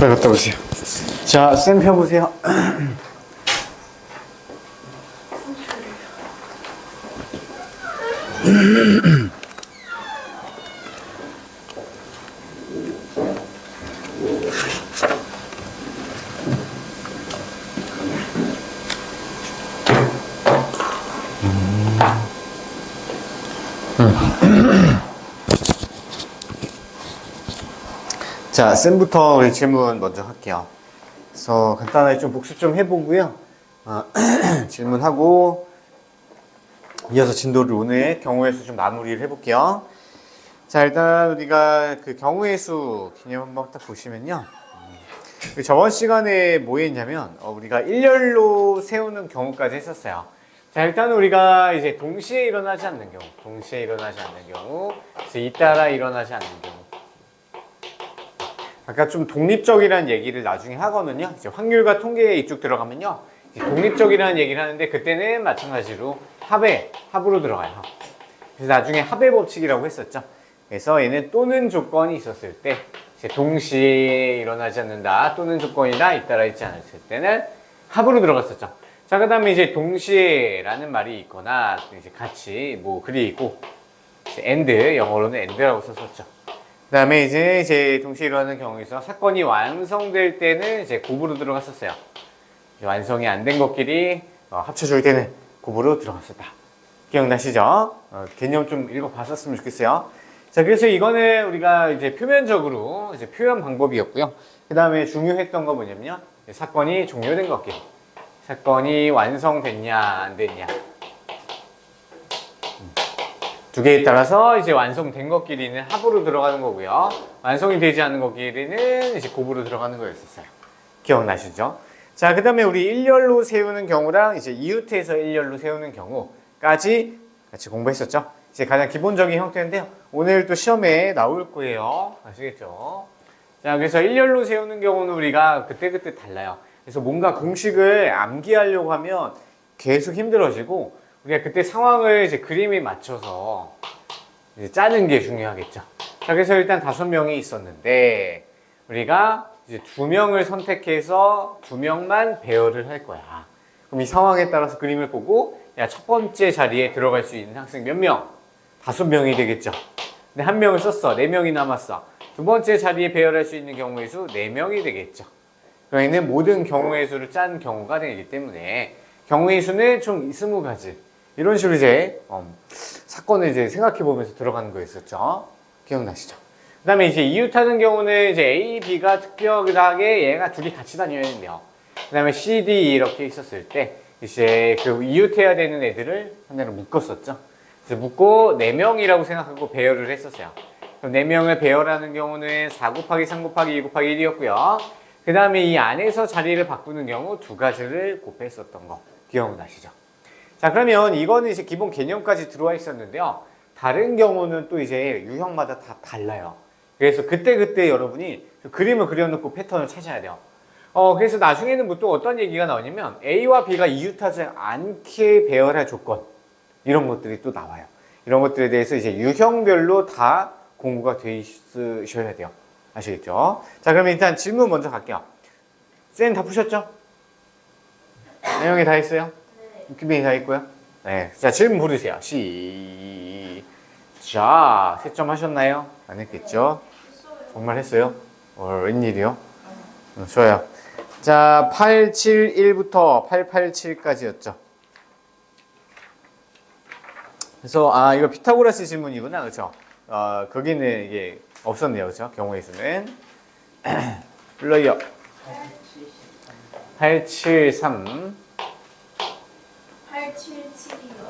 빨리 갔다 오세요. 자, 쌤 펴보세요. 자, 쌤부터 우리 질문 먼저 할게요. 그래서 간단하게 좀 복습 좀 해보고요. 질문하고 이어서 진도를 오늘 경우의 수 좀 마무리를 해볼게요. 자, 일단 우리가 그 경우의 수 개념 한번 딱 보시면요. 저번 시간에 뭐 했냐면 우리가 일렬로 세우는 경우까지 했었어요. 자, 일단 우리가 이제 동시에 일어나지 않는 경우, 그래서 잇따라 일어나지 않는 경우. 아까 좀 독립적이라는 얘기를 나중에 하거든요. 이제 확률과 통계에 이쪽 들어가면요. 독립적이라는 얘기를 하는데 그때는 마찬가지로 합으로 들어가요. 그래서 나중에 합의 법칙이라고 했었죠. 그래서 얘는 또는 조건이 있었을 때 이제 동시에 일어나지 않는다 또는 조건이다 잇따라 있지 않았을 때는 합으로 들어갔었죠. 자, 그 다음에 이제 동시에라는 말이 있거나 이제 같이 뭐 글이 있고 and 영어로는 and라고 썼었죠. 그 다음에 이제 동시에 일어나는 경우에서 사건이 완성될 때는 이제 곱으로 들어갔었어요. 완성이 안 된 것끼리 합쳐줄 때는 곱으로 들어갔었다. 기억나시죠? 개념 좀 읽어봤었으면 좋겠어요. 자, 그래서 이거는 우리가 이제 표면적으로 이제 표현 방법이었고요. 그 다음에 중요했던 거 뭐냐면요. 사건이 종료된 것끼리. 사건이 완성됐냐, 안 됐냐. 두 개에 따라서 이제 완성된 것끼리는 합으로 들어가는 거고요. 완성이 되지 않은 것끼리는 이제 곱으로 들어가는 거였었어요. 기억나시죠? 자, 그 다음에 우리 일렬로 세우는 경우랑 이제 이웃해서 일렬로 세우는 경우까지 같이 공부했었죠. 이제 가장 기본적인 형태인데요. 오늘 또 시험에 나올 거예요. 아시겠죠? 자, 그래서 일렬로 세우는 경우는 우리가 그때그때 달라요. 그래서 뭔가 공식을 암기하려고 하면 계속 힘들어지고 우리가 그때 상황을 이제 그림에 맞춰서 이제 짜는 게 중요하겠죠. 자, 그래서 일단 5명이 있었는데 우리가 이제 2명을 선택해서 2명만 배열을 할 거야. 그럼 이 상황에 따라서 그림을 보고 야, 첫 번째 자리에 들어갈 수 있는 학생 몇 명? 5명이 되겠죠. 근데 1명을 썼어. 4명이 남았어. 두 번째 자리에 배열할 수 있는 경우의 수 4명이 되겠죠. 그러니까 모든 경우의 수를 짠 경우가 되기 때문에 경우의 수는 총 20가지. 이런 식으로 이제 사건을 이제 생각해 보면서 들어가는 거였었죠. 기억나시죠? 그 다음에 이제 이웃하는 경우는 이제 A, B가 특별하게 얘가 둘이 같이 다녀야 된대요. 그 다음에 C, D 이렇게 있었을 때 이제 그 이웃해야 되는 애들을 하나로 묶었었죠. 그래서 묶고 4명이라고 생각하고 배열을 했었어요. 그럼 4명을 배열하는 경우는 4 곱하기 3 곱하기 2 곱하기 1이었고요. 그 다음에 이 안에서 자리를 바꾸는 경우 2가지를 곱했었던 거 기억나시죠? 자, 그러면 이거는 이제 기본 개념까지 들어와 있었는데요. 다른 경우는 또 이제 유형마다 다 달라요. 그래서 그때 여러분이 그림을 그려놓고 패턴을 찾아야 돼요. 그래서 나중에는 뭐 또 어떤 얘기가 나오냐면 A와 B가 이웃하지 않게 배열할 조건 이런 것들이 또 나와요. 이런 것들에 대해서 이제 유형별로 다 공부가 돼 있으셔야 돼요. 아시겠죠? 자, 그러면 일단 질문 먼저 갈게요. 쌤 다 푸셨죠? 내용이 다 했어요? 규빈이 다 했고요. 네, 자, 질문 부르세요. 시작. 채점 하셨나요? 안 했겠죠? 정말 했어요? 웬일이요? 좋아요. 자, 871부터 887까지였죠. 그래서 이거 피타고라스 질문이구나, 그렇죠? 거기는 이게 없었네요, 그렇죠? 경우의 수는 불러요. 873 877이요.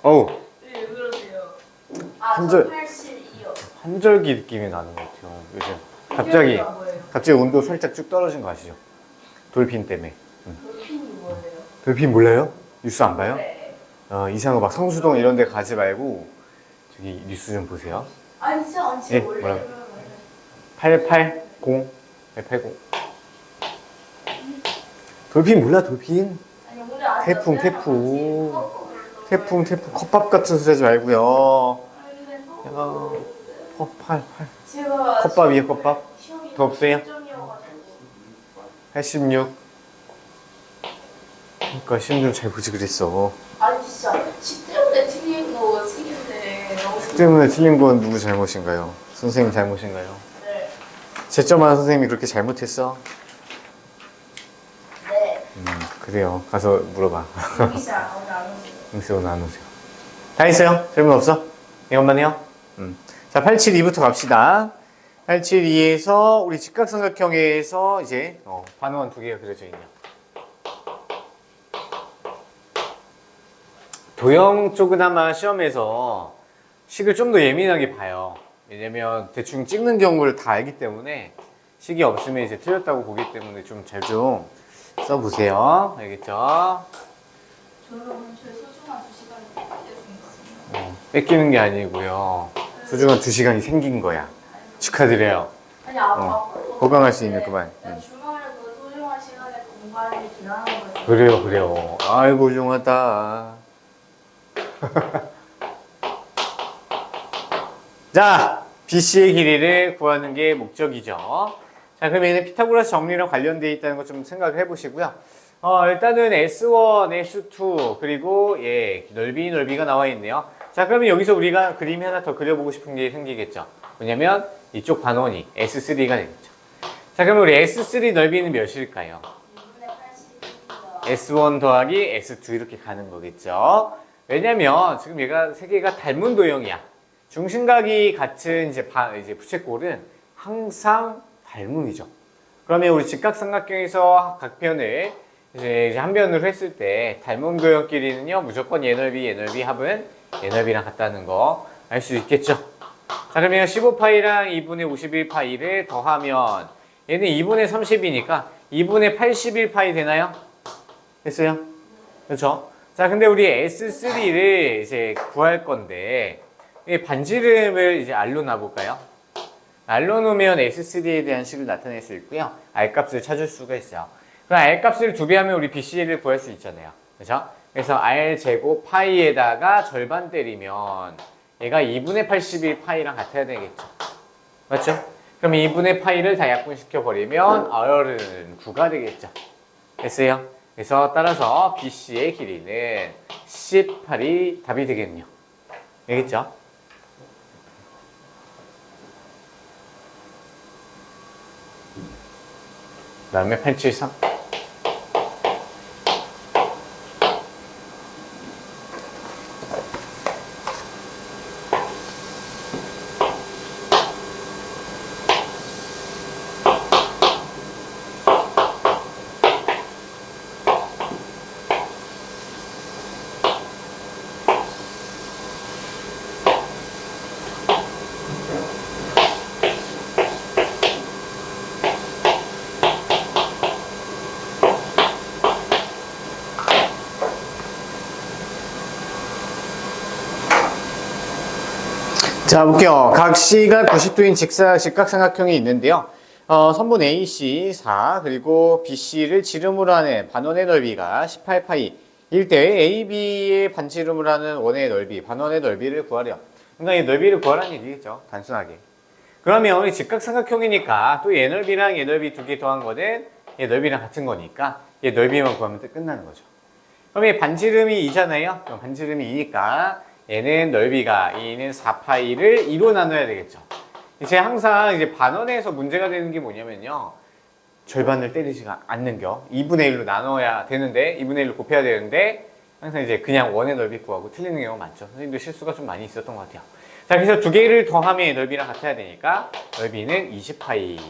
어우, 왜 그러세요? 한절- 872요. 한절기 느낌이 나는 것 같아요. 요즘 갑자기 온도 살짝 쭉 떨어진 거 아시죠? 돌핀 때문에. 돌핀이 뭐예요? 돌핀 몰라요? 뉴스 안 봐요? 네. 이상한 거 막 성수동 이런 데 가지 말고 저기 뉴스 좀 보세요. 아니 진짜 예, 원래 뭐라고? 그런 거예요. 880 880 돌핀 몰라 돌핀? 아니 오늘 안 태풍 잤어요? 태풍 컵밥 같은 소리 하지 말고요. 아니 팔. 제가 컵밥이에요, 컵밥? 시험이 더 없어요? 1점이어가지고 86. 그러니까 시험 좀 잘 보지 그랬어. 아니 진짜 10대문에 틀린 거 책인데 너무 때문에 틀린 건 누구 잘못인가요? 선생님 잘못인가요? 네. 채점하는 선생님이 그렇게 잘못했어? 네. 그래요. 가서 물어봐. 여기서 오늘 안 오세요. 응세 오늘 안 오세요. 다 있어요? 질문 없어? 이것만 해요? 자, 872부터 갑시다. 872에서 우리 직각삼각형에서 이제 반원 두 개가 그려져 있네요. 도형 쪽은 아마 시험에서 식을 좀 더 예민하게 봐요. 왜냐면 대충 찍는 경우를 다 알기 때문에 식이 없으면 이제 틀렸다고 보기 때문에 좀 잘 좀 써보세요. 알겠죠? 저는 오늘 제 소중한 2시간을 뺏겼습니다. 뺏기는 게 아니고요. 소중한 2시간이 생긴 거야. 축하드려요. 아니 아빠 호강할 수 있는 그만. 주말에 그 소중한 시간에 공부하는 게 지나는 거예요. 그래요. 아이고 훌륭하다. 자, BC의 길이를 구하는 게 목적이죠. 자, 그럼 얘는 피타고라스 정리랑 관련되어 있다는 거 좀 생각해 보시고요. 일단은 S1, S2, 그리고 넓이가 나와 있네요. 자, 그러면 여기서 우리가 그림이 하나 더 그려보고 싶은 게 생기겠죠. 왜냐면 이쪽 반원이 S3가 되겠죠. 자, 그러면 우리 S3 넓이는 몇일까요? 2분의 80입니다. S1 더하기 S2 이렇게 가는 거겠죠. 왜냐면 지금 얘가 세 개가 닮은 도형이야. 중심각이 같은 이제 부채꼴은 항상 닮음이죠. 그러면 우리 직각삼각형에서 각 편을 이제 한 변으로 했을 때 닮은 도형끼리는요 무조건 얘 넓이 합은 얘 넓이랑 같다는 거 알 수 있겠죠. 자, 그러면 15파이랑 2분의 51파이를 더하면 얘는 2분의 30이니까 2분의 81파이 되나요? 됐어요? 그렇죠? 자, 근데 우리 S3를 이제 구할 건데 이 반지름을 이제 R로 놔볼까요? R로 놓으면 S3에 대한 식을 나타낼 수 있고요. R 값을 찾을 수가 있어요. 그럼 R 값을 2배 하면 우리 BC를 구할 수 있잖아요. 그렇죠? 그래서 R 제곱 파이에다가 절반 때리면 얘가 2분의 81 파이랑 같아야 되겠죠. 맞죠? 그럼 2분의 파이를 다 약분시켜 버리면 R은 9가 되겠죠. 됐어요? 그래서 따라서 BC의 길이는 18이 답이 되겠네요. 알겠죠? 그 다음에 873. 자, 볼게요. 각 C가 90도인 직각삼각형이 있는데요. 선분 AC 4, 그리고 BC를 지름으로 하는 반원의 넓이가 18파이일 때 AB의 반지름으로 하는 원의 넓이, 반원의 넓이를 구하려. 그러니까 이 넓이를 구하라는 얘기겠죠. 단순하게. 그러면 이 직각삼각형이니까 또 얘 넓이랑 얘 넓이 두 개 더한 거는 얘 넓이랑 같은 거니까 얘 넓이만 구하면 끝나는 거죠. 그럼 얘 반지름이 2잖아요. 그럼 반지름이 2니까 얘는 넓이가 2는 4파이를 2로 나눠야 되겠죠. 이제 항상 이제 반원에서 문제가 되는 게 뭐냐면요. 절반을 때리지가 않는겨. 2분의 1로 나눠야 되는데, 2분의 1로 곱해야 되는데, 항상 이제 그냥 원의 넓이 구하고 틀리는 경우가 많죠. 선생님도 실수가 좀 많이 있었던 것 같아요. 자, 그래서 두 개를 더하면 넓이랑 같아야 되니까, 넓이는 20파이.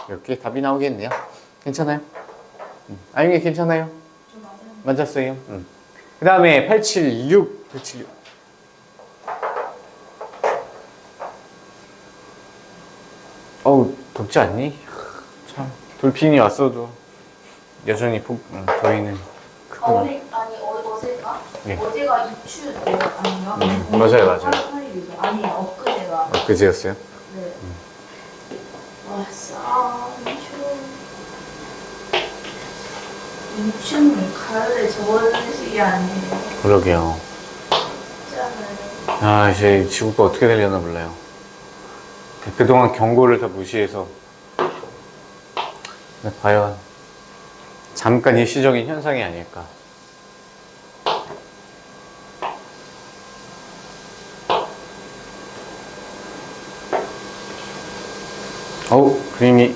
이렇게 답이 나오겠네요. 괜찮아요? 아니, 괜찮아요? 좀 맞아요. 맞았어요? 그 다음에 876. 어우, 덥지 않니? 참, 돌핀이 왔어도 여전히 더위는 크구나. 어제가? 네. 어제가 입추 아니요? 맞아요. 8일이죠. 아니, 엊그제가. 그제였어요? 네. 와, 입추. 입추는 가을에 저어지는 시기 아니에요. 그러게요. 짠. 아, 이제 지구가 어떻게 되려나 몰라요. 그동안 경고를 다 무시해서. 과연 잠깐 일시적인 현상이 아닐까. 어우, 그림이.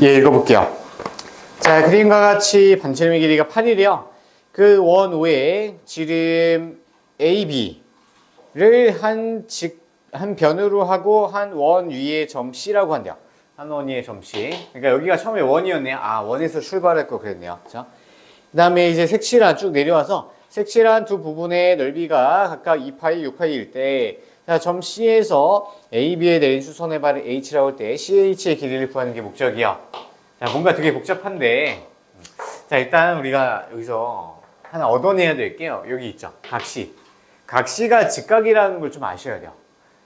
예, 읽어볼게요. 자, 그림과 같이 반지름의 길이가 8이래요. 그 원 O에 지름 AB를 한 변으로 하고 한 원 위의 점 C라고 한대요. 한 원 위의 점 C. 그러니까 여기가 처음에 원이었네요. 아, 원에서 출발할 거 그랬네요. 자, 그 다음에 이제 색칠한 쭉 내려와서 색칠한 두 부분의 넓이가 각각 2파이, 6파이일 때, 자, 점 C에서 AB에 내린 수선의 발을 H라고 할 때 CH의 길이를 구하는 게 목적이야. 자, 뭔가 되게 복잡한데, 자, 일단 우리가 여기서 하나 얻어내야 될 게요. 여기 있죠. 각시. 각시가 직각이라는 걸 좀 아셔야 돼요.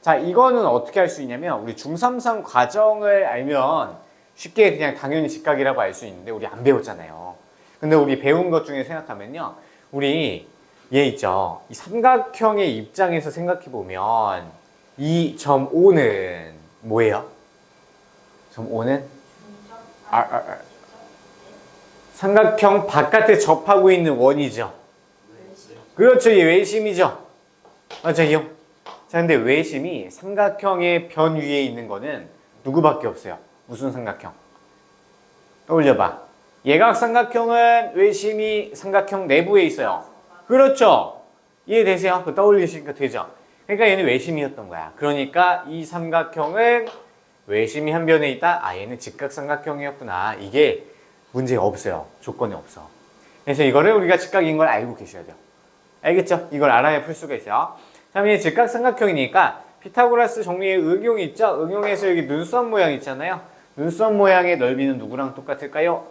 자, 이거는 어떻게 할 수 있냐면, 우리 중3상 과정을 알면 쉽게 그냥 당연히 직각이라고 알 수 있는데, 우리 안 배웠잖아요. 근데 우리 배운 것 중에 생각하면요. 우리 얘 있죠. 이 삼각형의 입장에서 생각해보면, 이 점 O는 뭐예요? 점 O는? 삼각형 바깥에 접하고 있는 원이죠. 그렇죠. 이 외심이죠. 맞아요. 자, 근데 외심이 삼각형의 변 위에 있는 거는 누구밖에 없어요. 무슨 삼각형? 떠올려봐. 예각삼각형은 외심이 삼각형 내부에 있어요. 그렇죠. 이해되세요? 그 떠올리시니까 되죠. 그러니까 얘는 외심이었던 거야. 그러니까 이 삼각형은 외심이 한 변에 있다. 아, 얘는 직각삼각형이었구나. 이게 문제가 없어요. 조건이 없어. 그래서 이거를 우리가 직각인 걸 알고 계셔야 돼요. 알겠죠? 이걸 알아야 풀 수가 있어요. 다음에 직각삼각형이니까 피타고라스 정리의 응용이 있죠? 응용해서 여기 눈썹 모양 있잖아요. 눈썹 모양의 넓이는 누구랑 똑같을까요?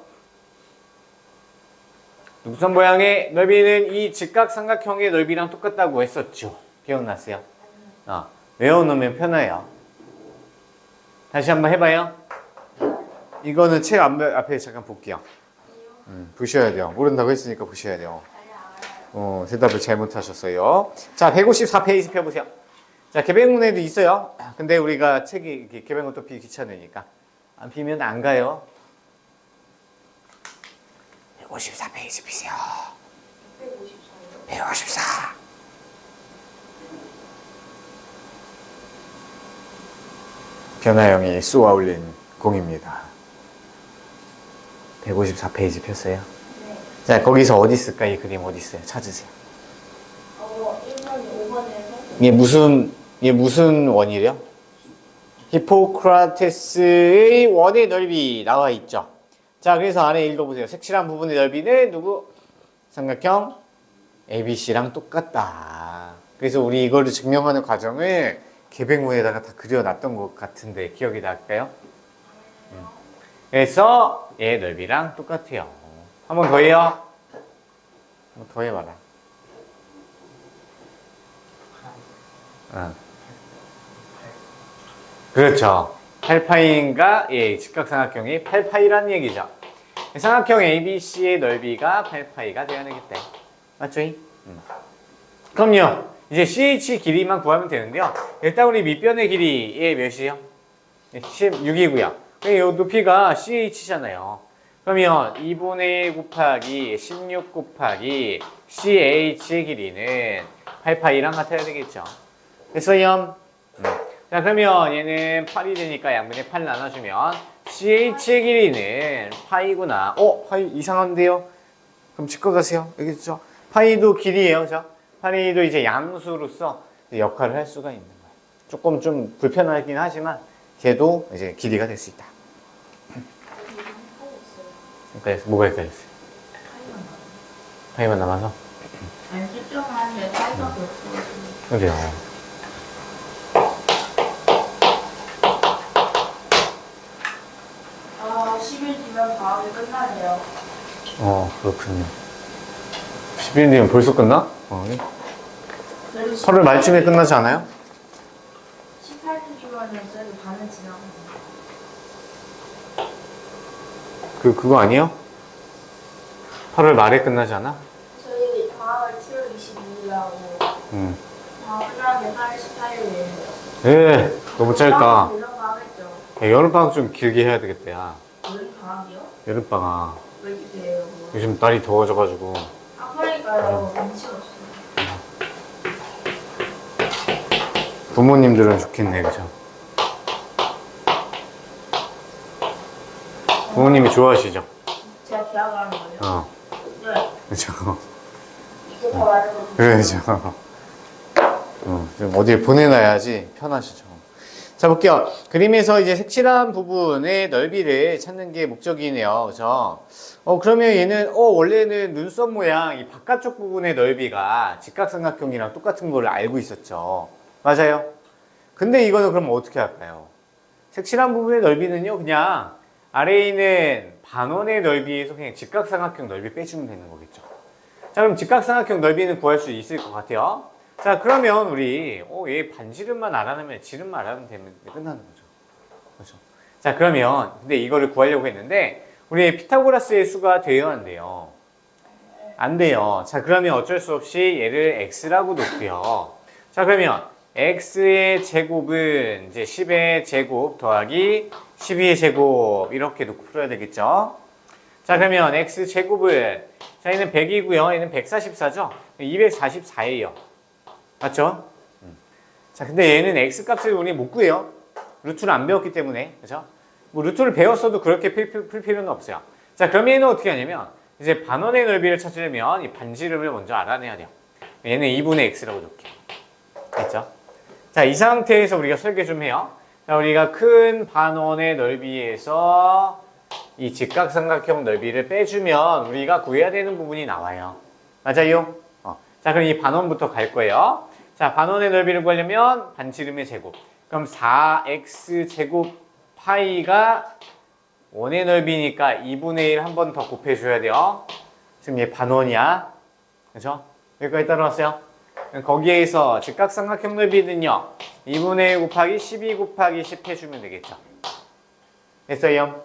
눈썹 모양의 넓이는 이 직각삼각형의 넓이랑 똑같다고 했었죠. 기억났어요? 외워놓으면 편해요. 다시 한번 해봐요. 이거는 책 앞에 잠깐 볼게요. 보셔야 돼요. 모른다고 했으니까 보셔야 돼요. 대답을 잘못하셨어요. 자, 154페이지 펴보세요. 자, 개백문에도 있어요. 근데 우리가 책이 이렇게 개백문 또 피기 귀찮으니까 안 피면 안 가요. 154페이지 피세요. 154. 변화형이 쏘아 올린 공입니다. 154페이지 폈어요? 네. 자, 거기서 어디 있을까? 이 그림 어디 있어요? 찾으세요. 1번, 5번에서. 얘 무슨 원이래요? 히포크라테스의 원의 넓이 나와 있죠. 자, 그래서 안에 읽어보세요. 색칠한 부분의 넓이는 누구? 삼각형 ABC랑 똑같다. 그래서 우리 이거를 증명하는 과정을 개백문에다가 다 그려놨던 것 같은데 기억이 날까요? 그래서 얘 넓이랑 똑같아요. 한 번 더 해요. 한 번 더 해봐라. 그렇죠. 8파이인가? 예, 직각삼각형이 8파이란 얘기죠. 삼각형 ABC의 넓이가 8파이가 되어야 되겠다. 맞죠? 그럼요. 이제 CH 길이만 구하면 되는데요. 일단 우리 밑변의 길이 몇이에요? 16이고요. 이 높이가 CH잖아요. 그러면 2분의 1 곱하기 16 곱하기 CH의 길이는 8파이랑 같아야 되겠죠. 됐어요? 자, 그러면 얘는 8이 되니까 양분의 8 나눠주면 CH의 길이는 파이구나. 파이 이상한데요? 그럼 짚고 가세요. 알겠죠? 파이도 길이에요. 그죠? 파이도 이제 양수로서 역할을 할 수가 있는 거예요. 조금 좀 불편하긴 하지만 걔도 이제 길이가 될 수 있다. 그래서 뭐가 헷갈렸어요? 파이만 남아서? 아니 측정하는데 사이즈밖에 없어가지고. 그래요. 아 10일 뒤면 방학이 끝나네요. 그렇군요. 10일 뒤면 벌써 끝나? 그래도 8월 말쯤에 끝나지 않아요? 18일이면 그래도 반은 지나거든요. 그거 아니에요? 8월 말에 끝나지 않아? 저희 방학을 7월 22일 하고 방학 끝나는 게 8월 18일이에요. 예, 너무 짧다. 이런 거 하겠죠. 야, 여름방학 좀 길게 해야 되겠다, 야. 여름 방학이요? 여름방학. 왜 이렇게 돼요? 요즘 날이 더워져가지고. 아 그러니까요. 눈치가 없어요. 부모님들은 좋겠네, 그죠? 부모님이 좋아하시죠? 제가 계약을 하는 거예요? 네. 그죠? 이게 더 많은 거죠. 그죠? 좀 어디에 보내놔야지 편하시죠. 자, 볼게요. 그림에서 이제 색칠한 부분의 넓이를 찾는 게 목적이네요. 그죠? 그러면 얘는, 원래는 눈썹 모양, 이 바깥쪽 부분의 넓이가 직각삼각형이랑 똑같은 걸 알고 있었죠. 맞아요? 근데 이거는 그럼 어떻게 할까요? 색칠한 부분의 넓이는요, 그냥 아래에 있는 반원의 넓이에서 그냥 직각삼각형 넓이 빼주면 되는 거겠죠. 자, 그럼 직각삼각형 넓이는 구할 수 있을 것 같아요. 자, 그러면 우리 얘 반지름만 알아내면 지름만 알아내면 되면 끝나는 거죠. 그렇죠? 자, 그러면 근데 이거를 구하려고 했는데 우리 피타고라스의 수가 돼요, 안 돼요? 안 돼요. 자, 그러면 어쩔 수 없이 얘를 x라고 놓고요. 자, 그러면 x의 제곱은 이제 10의 제곱 더하기 12의 제곱 이렇게 놓고 풀어야 되겠죠. 자, 그러면 x 제곱은 자, 얘는 100이고요. 얘는 144죠. 244예요. 맞죠? 자, 근데 얘는 x 값을 우리 못 구해요. 루트를 안 배웠기 때문에. 그죠? 뭐 루트를 배웠어도 그렇게 풀 필요는 없어요. 자, 그럼 얘는 어떻게 하냐면 이제 반원의 넓이를 찾으려면 이 반지름을 먼저 알아내야 돼요. 얘는 2분의 x라고 놓을게요. 됐죠? 자, 이 상태에서 우리가 설계 좀 해요. 자, 우리가 큰 반원의 넓이에서 이 직각삼각형 넓이를 빼주면 우리가 구해야 되는 부분이 나와요. 맞아요? 자, 그럼 이 반원부터 갈 거예요. 자, 반원의 넓이를 구하려면 반지름의 제곱. 그럼 4x 제곱 파이가 원의 넓이니까 2분의 1 한 번 더 곱해줘야 돼요. 지금 얘 반원이야. 그죠? 여기까지 따라왔어요? 거기에서 직각삼각형 넓이는요 2분의 1 곱하기 12 곱하기 10 해주면 되겠죠. 됐어요?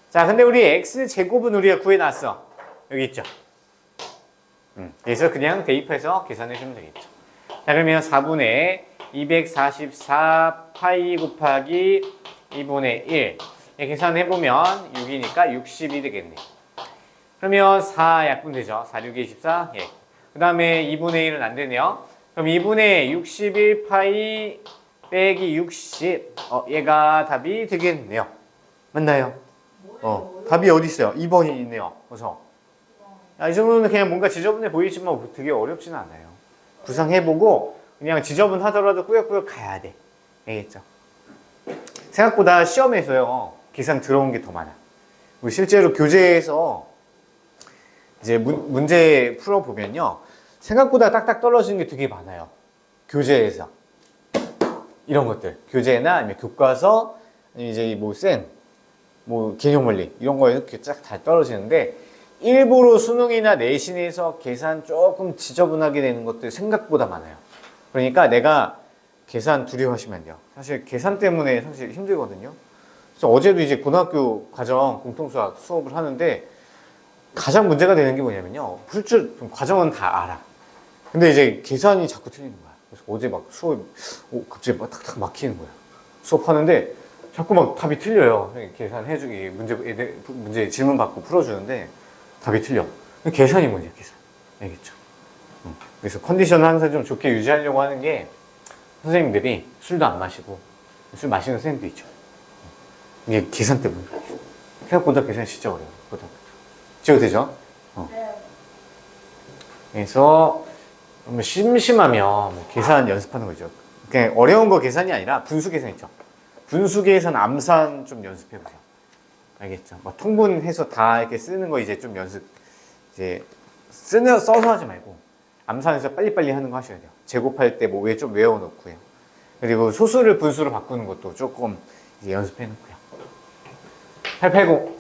자, 근데 우리 x제곱은 우리가 구해놨어. 여기 있죠. 그래서 그냥 대입해서 계산해주면 되겠죠. 자, 그러면 4분의 244 파이 곱하기 2분의 1 계산해보면 6이니까 60이 되겠네. 그러면 4 약분되죠. 4, 6, 24. 예. 그 다음에 2분의 1은 안 되네요. 그럼 2분의 61 파이 빼기 60. 얘가 답이 되겠네요. 맞나요? 답이 어디 있어요? 2번이 있네요. 그래서 이 정도는 그냥 뭔가 지저분해 보이지만 되게 어렵지는 않아요. 구상해보고 그냥 지저분하더라도 꾸역꾸역 가야 돼. 알겠죠? 생각보다 시험에서요 계산 들어온 게 더 많아. 우리 실제로 교재에서 이제 문제 풀어보면요 생각보다 딱딱 떨어지는 게 되게 많아요. 교재에서 이런 것들 교재나 아니면 교과서 아니면 이제 뭐 개념원리 이런 거에 이렇게 쫙 다 떨어지는데 일부러 수능이나 내신에서 계산 조금 지저분하게 되는 것들 생각보다 많아요. 그러니까 내가 계산 두려워하시면 안 돼요. 사실 계산 때문에 사실 힘들거든요. 그래서 어제도 이제 고등학교 과정 공통수학 수업을 하는데 가장 문제가 되는 게 뭐냐면요. 과정은 다 알아. 근데 이제 계산이 자꾸 틀리는 거야. 그래서 어제 막 수업 갑자기 막 탁탁 막히는 거야. 수업하는데 자꾸 막 답이 틀려요. 계산해주기 문제 질문 받고 풀어주는데 답이 틀려. 계산이 문제야, 계산. 알겠죠? 그래서 컨디션을 항상 좀 좋게 유지하려고 하는 게 선생님들이 술도 안 마시고 술 마시는 선생님도 있죠. 이게 계산 때문에 생각보다 계산이 진짜 어려워요. 지워도 되죠? 네. 그래서 심심하면 계산 연습하는 거죠. 그냥 어려운 거 계산이 아니라 분수 계산 있죠. 분수 계산 암산 좀 연습해보세요. 알겠죠? 막 통분해서 다 이렇게 쓰는 거 이제 좀 써서 하지 말고 암산해서 빨리빨리 하는 거 하셔야 돼요. 제곱할 때 뭐 왜 좀 외워놓고요. 그리고 소수를 분수로 바꾸는 것도 조금 이제 연습해 놓고요. 880.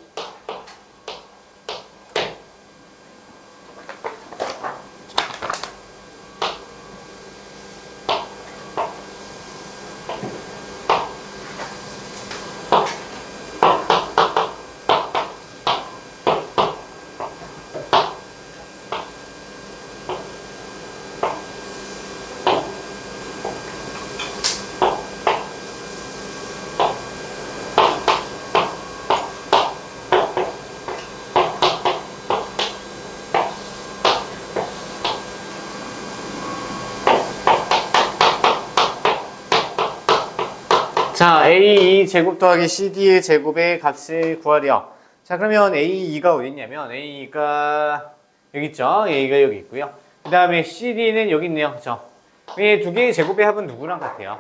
자, A2 제곱 더하기 CD의 제곱의 값을 구하려. 자, 그러면 A2가 어디 있냐면 A2가 여기 있죠. A가 여기 있고요. 그 다음에 CD는 여기 있네요. 그죠? 이 두 개의 제곱의 합은 누구랑 같아요?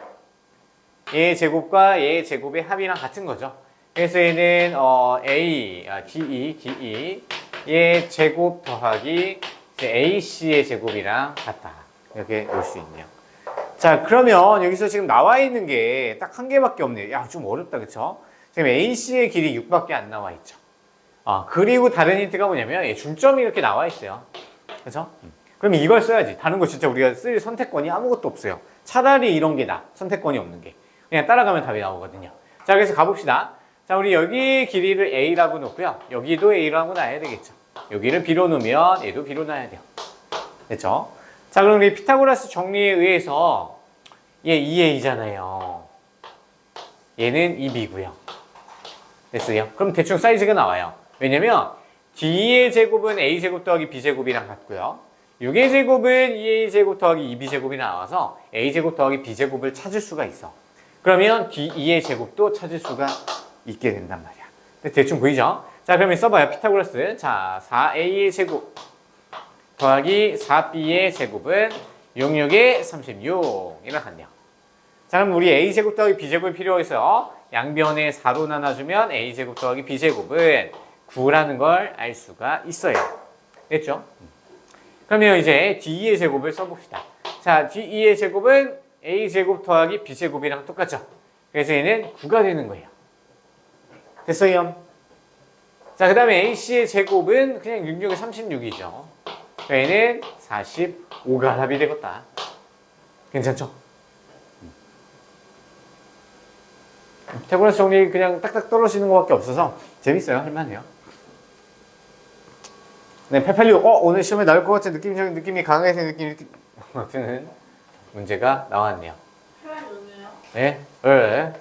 얘의 제곱과 얘의 제곱의 합이랑 같은 거죠. 그래서 얘는 DE 얘의 제곱 더하기 AC의 제곱이랑 같다. 이렇게 볼 수 있네요. 자, 그러면 여기서 지금 나와 있는 게 딱 한 개밖에 없네요. 야, 좀 어렵다, 그쵸? 지금 AC의 길이 6밖에 안 나와 있죠. 그리고 다른 힌트가 뭐냐면 중점이 이렇게 나와 있어요. 그쵸? 그러면 이걸 써야지. 다른 거 진짜 우리가 쓸 선택권이 아무것도 없어요. 차라리 이런 게 나. 선택권이 없는 게. 그냥 따라가면 답이 나오거든요. 자, 그래서 가봅시다. 자, 우리 여기 길이를 A라고 놓고요. 여기도 A라고 놔야 되겠죠. 여기를 B로 놓으면 얘도 B로 놔야 돼요. 됐죠? 자, 그럼 우리 피타고라스 정리에 의해서 얘 2a잖아요. 얘는 2b고요. 됐어요? 그럼 대충 사이즈가 나와요. 왜냐면 d의 제곱은 a제곱 더하기 b제곱이랑 같고요. 6의 제곱은 2a제곱 더하기 2b제곱이 나와서 a제곱 더하기 b제곱을 찾을 수가 있어. 그러면 d2의 제곱도 찾을 수가 있게 된단 말이야. 대충 보이죠? 자, 그러면 써봐요. 피타고라스. 자, 4a의 제곱 더하기 4b의 제곱은 66에 36 이렇게 같네요. 자, 그럼 우리 a제곱 더하기 b제곱이 필요해서 양변에 4로 나눠주면 a제곱 더하기 b제곱은 9라는 걸 알 수가 있어요. 됐죠? 그러면 이제 d2의 제곱을 써봅시다. 자, d2의 제곱은 a제곱 더하기 b제곱이랑 똑같죠? 그래서 얘는 9가 되는 거예요. 됐어요? 자, 그 다음에 ac의 제곱은 그냥 66에 36이죠. 얘는 45가 답이 되겠다. 괜찮죠? 피타고라스 정리 그냥 딱딱 떨어지는 것밖에 없어서 재밌어요. 할만해요. 네, 886. 오늘 시험에 나올 것 같은 느낌이 강하게 생긴 드는 문제가 나왔네요. 표현 누구요? 네? 네.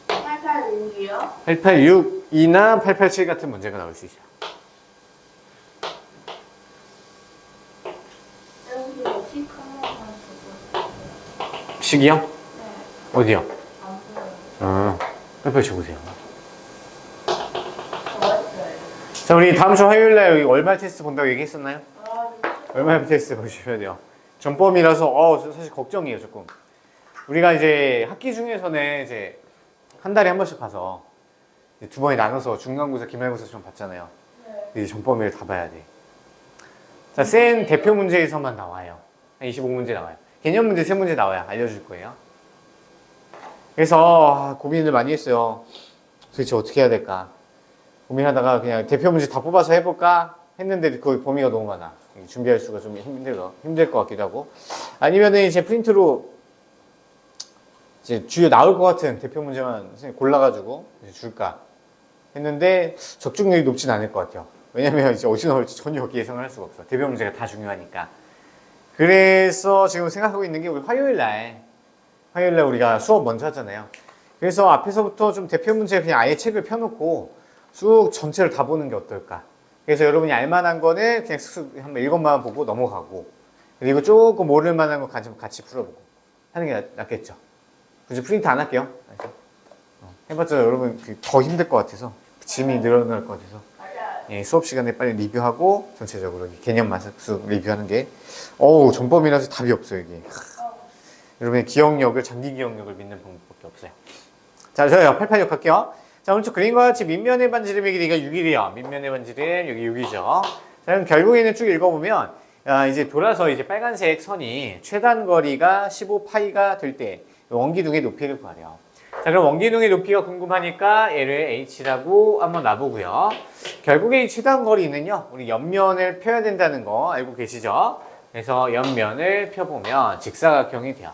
886이요? 886이나 887 같은 문제가 나올 수 있어요. 여기 키 한번만 주고. 식이요? 네. 어디요? 안 보여요. 887 보세요. 좋았어요. 자, 우리 다음 주 화요일날 여기 월말 테스트 본다고 얘기했었나요? 아, 월말 테스트 보셔야 돼요. 전범이라서 사실 걱정이에요, 조금. 우리가 이제 학기 중에서는 이제 한 달에 한 번씩 가서 이제 두 번에 나눠서 중간고사, 기말고사 좀 봤잖아요. 네. 이제 전범위를 다 봐야 돼. 자, 센 대표 문제에서만 나와요. 한 25문제 나와요. 개념 문제 3문제 나와요. 알려줄 거예요. 그래서 고민을 많이 했어요. 도대체 어떻게 해야 될까? 고민하다가 그냥 대표 문제 다 뽑아서 해볼까? 했는데 그 범위가 너무 많아. 준비할 수가 좀 힘들 것 같기도 하고. 아니면은 이제 프린트로 이제 주요 나올 것 같은 대표 문제만 선생님 골라가지고 이제 줄까 했는데 적중률이 높진 않을 것 같아요. 왜냐면 이제 어디 나올지 전혀 예상을 할 수가 없어. 대표 문제가 다 중요하니까. 그래서 지금 생각하고 있는 게 우리 화요일날 우리가 수업 먼저 하잖아요. 그래서 앞에서부터 좀 대표 문제 그냥 아예 책을 펴놓고 쭉 전체를 다 보는 게 어떨까. 그래서 여러분이 알만한 거는 그냥 한번 읽어만 보고 넘어가고, 그리고 조금 모를 만한 거 같이 풀어보고 하는 게 낫겠죠. 굳이 프린트 안 할게요. 해봤자 여러분 더 힘들 것 같아서, 짐이 늘어날 것 같아서 수업 시간에 빨리 리뷰하고 전체적으로 개념만 쓱 리뷰하는 게 전범이라서 답이 없어요 이게. 여러분의 기억력을, 장기 기억력을 믿는 방법밖에 없어요. 자, 저요 886 할게요. 자, 오른쪽 그림과 같이 밑면의 반지름의 길이가 6이래요. 밑면의 반지름 여기 6이죠. 자, 그럼 결국에는 쭉 읽어보면 이제 돌아서 이제 빨간색 선이 최단 거리가 15파이가 될 때 원기둥의 높이를 구하래요. 자, 그럼 원기둥의 높이가 궁금하니까 얘를 h라고 한번 놔보고요. 결국에 이 최단 거리는요, 우리 옆면을 펴야 된다는 거 알고 계시죠? 그래서 옆면을 펴보면 직사각형이 돼요.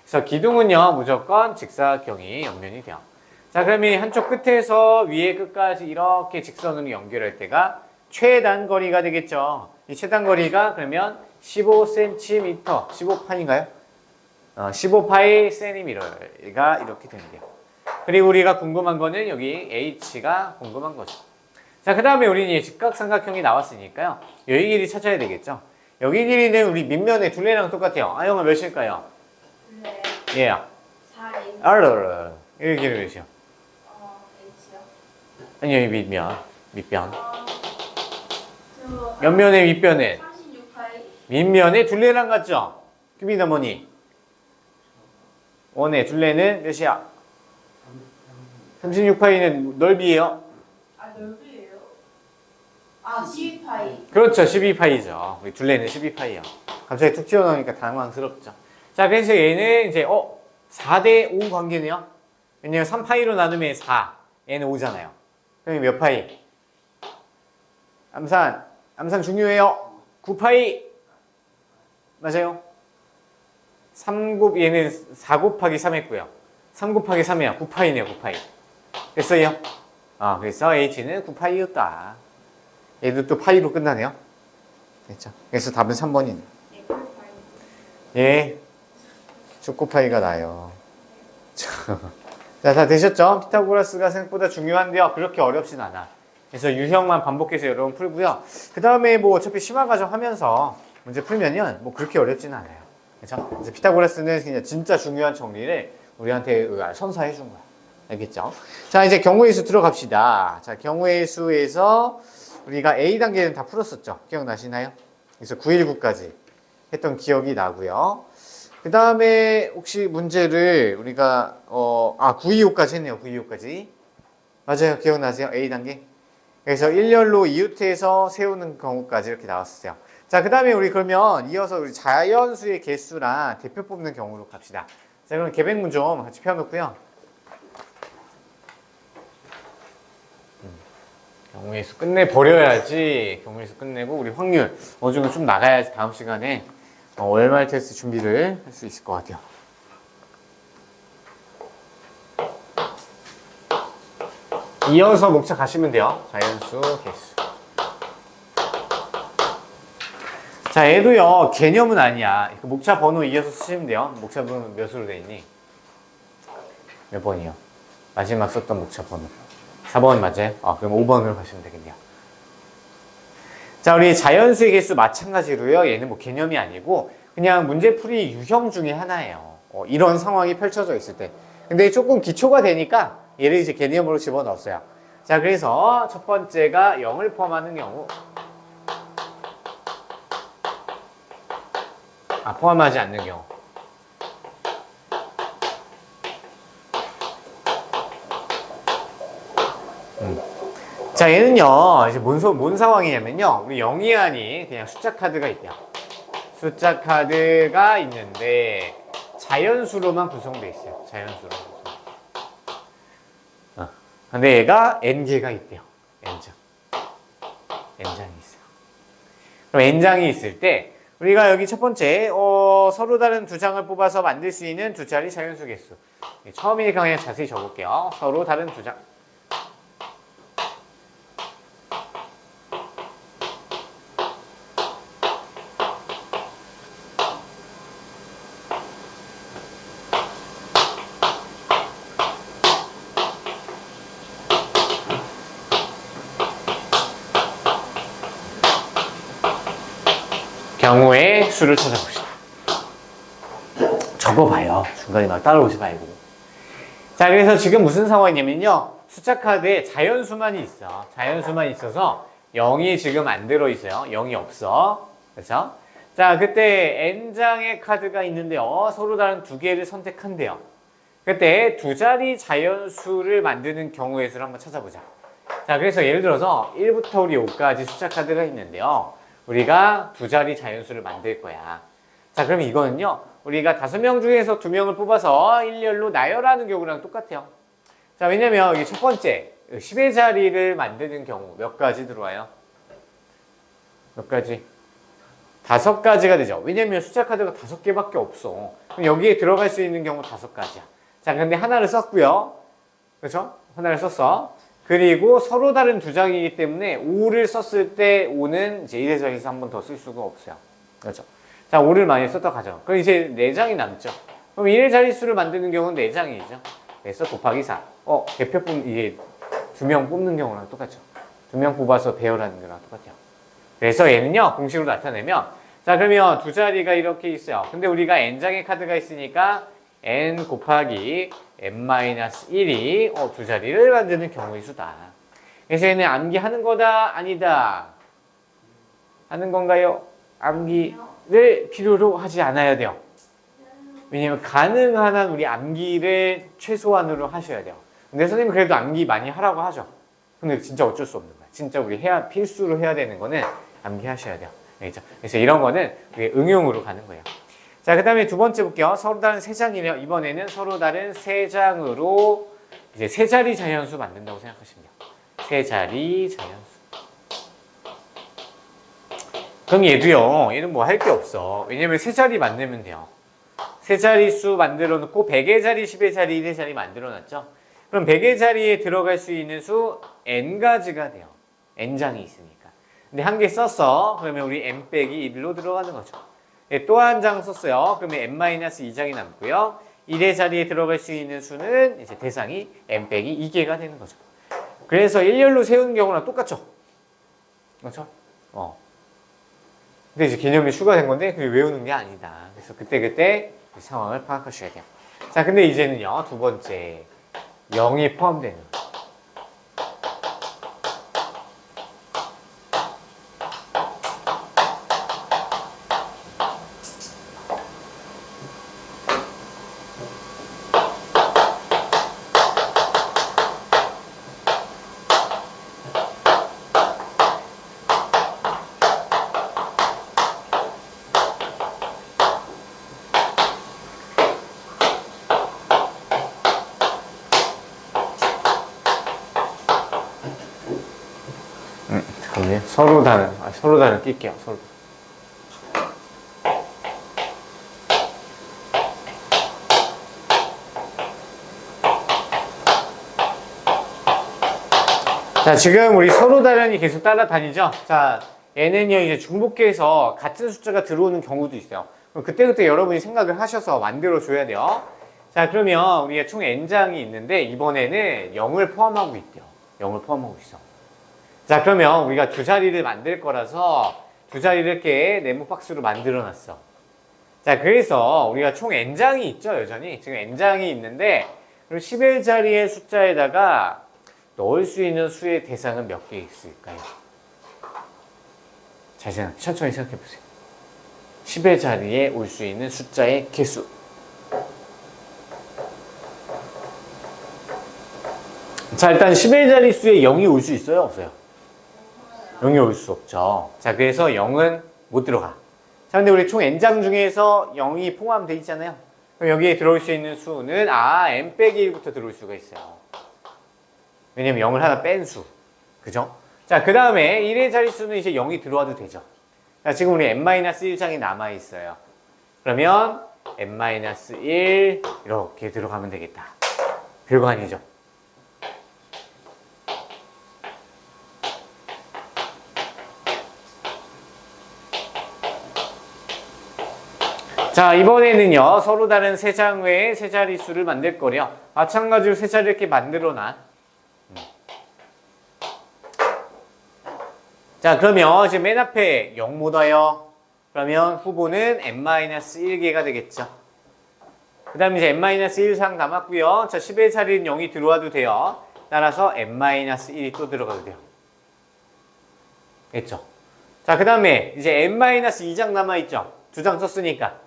그래서 기둥은요, 무조건 직사각형이 옆면이 돼요. 자, 그러면 이 한쪽 끝에서 위에 끝까지 이렇게 직선으로 연결할 때가 최단 거리가 되겠죠. 이 최단 거리가 그러면 15cm, 15파인가요? 15파이 cm가 이렇게 된대요. 그리고 우리가 궁금한 거는 여기 h가 궁금한 거죠. 자, 그 다음에 우리는 직각삼각형이 나왔으니까요. 여기 길이 찾아야 되겠죠. 여기 길이는 우리 밑면의 둘레랑 똑같아요. 아, 형은 몇일까요? 네. 얘야. 4인. 알르르. 여기 길이 몇이요? H요? 아니, 여기 밑면. 밑변. 저 옆면의 밑변은 36파이. 밑면의 둘레랑 같죠? 규빈 어머니. 원의 둘레는 몇이야? 36파이는 넓이에요. 아, 넓이에요? 아, 12파이. 그렇죠. 12파이죠. 우리 둘레는 12파이요. 갑자기 툭 튀어나오니까 당황스럽죠. 자, 그래서 얘는 이제 4대 5 관계네요. 왜냐면 3파이로 나누면 4, 얘는 5잖아요. 그럼 몇 파이? 암산 중요해요. 9파이. 맞아요. 얘는 4 곱하기 3 했고요. 3 곱하기 3이야. 9파이네요. 9파이. 됐어요? 그래서 h는 9파이였다. 얘도 또 파이로 끝나네요. 됐죠? 그래서 답은 3번이네. 네, 8파이. 예. 초코파이가 나요. 자, 다 되셨죠? 피타고라스가 생각보다 중요한데요. 그렇게 어렵진 않아. 그래서 유형만 반복해서 여러분 풀고요. 그 다음에 뭐 어차피 심화 과정 하면서 문제 풀면요. 뭐 그렇게 어렵진 않아요. 그렇죠? 그래서 피타고라스는 그냥 진짜 중요한 정리를 우리한테 선사해 준 거야. 알겠죠? 자, 이제 경우의 수 들어갑시다. 자, 경우의 수에서 우리가 A 단계는 다 풀었었죠? 기억나시나요? 그래서 919까지 했던 기억이 나고요. 그 다음에 혹시 문제를 우리가 925까지 했네요. 925까지. 맞아요. 기억나세요? A 단계. 그래서 일렬로 이웃해서 세우는 경우까지 이렇게 나왔었어요. 자, 그 다음에 우리 그러면 이어서 우리 자연수의 개수랑 대표 뽑는 경우로 갑시다. 자, 그럼 계백문 좀 같이 펴놓고요. 경우의 수 끝내버려야지. 경우의 수 끝내고 우리 확률 어느 정도 좀 나가야지 다음 시간에 월말 테스트 준비를 할 수 있을 것 같아요. 이어서 목차 가시면 돼요. 자연수, 개수. 자, 얘도요, 개념은 아니야. 목차 번호 이어서 쓰시면 돼요. 목차 번호 몇으로 돼 있니? 몇 번이요? 마지막 썼던 목차 번호. 4번 맞아요? 그럼 5번으로 가시면 되겠네요. 자, 우리 자연수의 개수 마찬가지로요. 얘는 뭐 개념이 아니고 그냥 문제풀이 유형 중에 하나예요. 이런 상황이 펼쳐져 있을 때. 근데 조금 기초가 되니까 얘를 이제 개념으로 집어넣었어요. 자, 그래서 첫 번째가 0을 포함하는 경우. 포함하지 않는 경우. 자, 얘는요, 이제 뭔 상황이냐면요. 우리 영이안이 그냥 숫자 카드가 있대요. 숫자 카드가 있는데, 자연수로만 구성되어 있어요. 자연수로. 근데 얘가 n개가 있대요. n장. n장이 있어요. 그럼 n장이 있을 때, 우리가 여기 첫 번째, 서로 다른 두 장을 뽑아서 만들 수 있는 두 자리 자연수 개수. 처음이니까 그냥 자세히 적을게요. 서로 다른 두 장. 경우의 수를 찾아봅시다. 적어봐요. 중간에 막 따라오지 말고. 자, 그래서 지금 무슨 상황이냐면요. 숫자 카드에 자연수만 있어. 자연수만 있어서 0이 지금 안 들어있어요. 0이 없어. 그렇죠? 자, 그때 n장의 카드가 있는데요. 서로 다른 두 개를 선택한대요. 그때 두 자리 자연수를 만드는 경우의 수를 한번 찾아보자. 자, 그래서 예를 들어서 1부터 우리 5까지 숫자 카드가 있는데요. 우리가 두 자리 자연수를 만들 거야. 자, 그럼 이거는요. 우리가 5명 중에서 2명을 뽑아서 일렬로 나열하는 경우랑 똑같아요. 자, 왜냐면 여기 첫 번째 10의 자리를 만드는 경우 몇 가지 들어와요? 몇 가지? 5가지가 되죠. 왜냐면 숫자 카드가 5개밖에 없어. 그럼 여기에 들어갈 수 있는 경우 5가지야. 자, 근데 하나를 썼고요. 그렇죠? 하나를 썼어. 그리고 서로 다른 두 장이기 때문에 5를 썼을 때 5는 이제 1의 자리에서 한 번 더 쓸 수가 없어요. 그렇죠? 자, 5를 많이 썼다 가죠. 그럼 이제 4장이 남죠. 그럼 1의 자릿수를 만드는 경우는 4장이죠. 그래서 곱하기 4. 대표 이게 2명 뽑는 경우랑 똑같죠. 2명 뽑아서 배열하는 거랑 똑같아요. 그래서 얘는요, 공식으로 나타내면, 자, 그러면 두 자리가 이렇게 있어요. 근데 우리가 n장의 카드가 있으니까 n 곱하기 n-1이 두 자리를 만드는 경우의 수다. 그래서 얘는 암기하는 거다, 아니다. 하는 건가요? 암기를 필요로 하지 않아야 돼요. 왜냐면 가능한 한 우리 암기를 최소한으로 하셔야 돼요. 근데 선생님 그래도 암기 많이 하라고 하죠. 근데 진짜 어쩔 수 없는 거야. 진짜 우리 필수로 해야 되는 거는 암기하셔야 돼요. 그렇죠? 그래서 이런 거는 우리 응용으로 가는 거예요. 자, 그 다음에 두 번째 볼게요. 서로 다른 세 장이네요. 이번에는 서로 다른 세 장으로 이제 세 자리 자연수 만든다고 생각하시면 돼요. 세 자리 자연수. 그럼 얘는 뭐 할 게 없어. 왜냐면 세 자리 만들면 돼요. 세 자리 수 만들어 놓고 100의 자리, 10의 자리, 1의 자리 만들어 놨죠. 그럼 100의 자리에 들어갈 수 있는 수 n가지가 돼요. n장이 있으니까. 근데 한 개 썼어. 그러면 우리 n 빼기 1로 들어가는 거죠. 또 한 장 썼어요. 그러면 n-2장이 남고요. 1의 자리에 들어갈 수 있는 수는 이제 대상이 n 빼기 2개가 되는 거죠. 그래서 일렬로 세우는 경우랑 똑같죠. 그렇죠? 근데 이제 개념이 추가된 건데 그게 외우는 게 아니다. 그래서 그때그때 상황을 파악하셔야 돼요. 자, 근데 이제는요, 두 번째 0이 포함되는 거예요. 서로 다른 낄게요. 서로. 자, 지금 우리 서로 다른이 계속 따라다니죠? 자, 얘는요, 이제 중복해서 같은 숫자가 들어오는 경우도 있어요. 그럼 그때그때 여러분이 생각을 하셔서 만들어줘야 돼요. 자, 그러면 우리가 총 n장이 있는데, 이번에는 0을 포함하고 있대요. 0을 포함하고 있어. 자, 그러면 우리가 두 자리를 만들 거라서 두 자리를 이렇게 네모 박스로 만들어 놨어. 자, 그래서 우리가 총 n장이 있죠, 여전히. 지금 n장이 있는데, 그리고 10의 자리의 숫자에다가 넣을 수 있는 수의 대상은 몇 개 있을까요? 천천히 생각해 보세요. 10의 자리에 올 수 있는 숫자의 개수. 자, 일단 10의 자리 수에 0이 올 수 있어요, 없어요? 0이 올 수 없죠. 자, 그래서 0은 못 들어가. 자, 근데 우리 총 n장 중에서 0이 포함되어 있잖아요. 그럼 여기에 들어올 수 있는 수는 n 빼기 1부터 들어올 수가 있어요. 왜냐면 0을 하나 뺀 수. 그죠? 자, 그 다음에 1의 자릿수는 이제 0이 들어와도 되죠. 자, 지금 우리 n-1장이 남아있어요. 그러면 n-1 이렇게 들어가면 되겠다. 별거 아니죠. 자, 이번에는요, 서로 다른 세 장 외에 세 자릿수를 만들 거래요. 마찬가지로 세 자리 이렇게 만들어 놔. 자, 그러면 이제 맨 앞에 0 못 와요. 그러면 후보는 n-1개가 되겠죠. 그 다음에 이제 n-1상 남았고요. 자, 10의 자리는 0이 들어와도 돼요. 따라서 n-1이 또 들어가도 돼요. 됐죠? 자, 그 다음에 이제 n-2장 남아있죠. 두 장 썼으니까.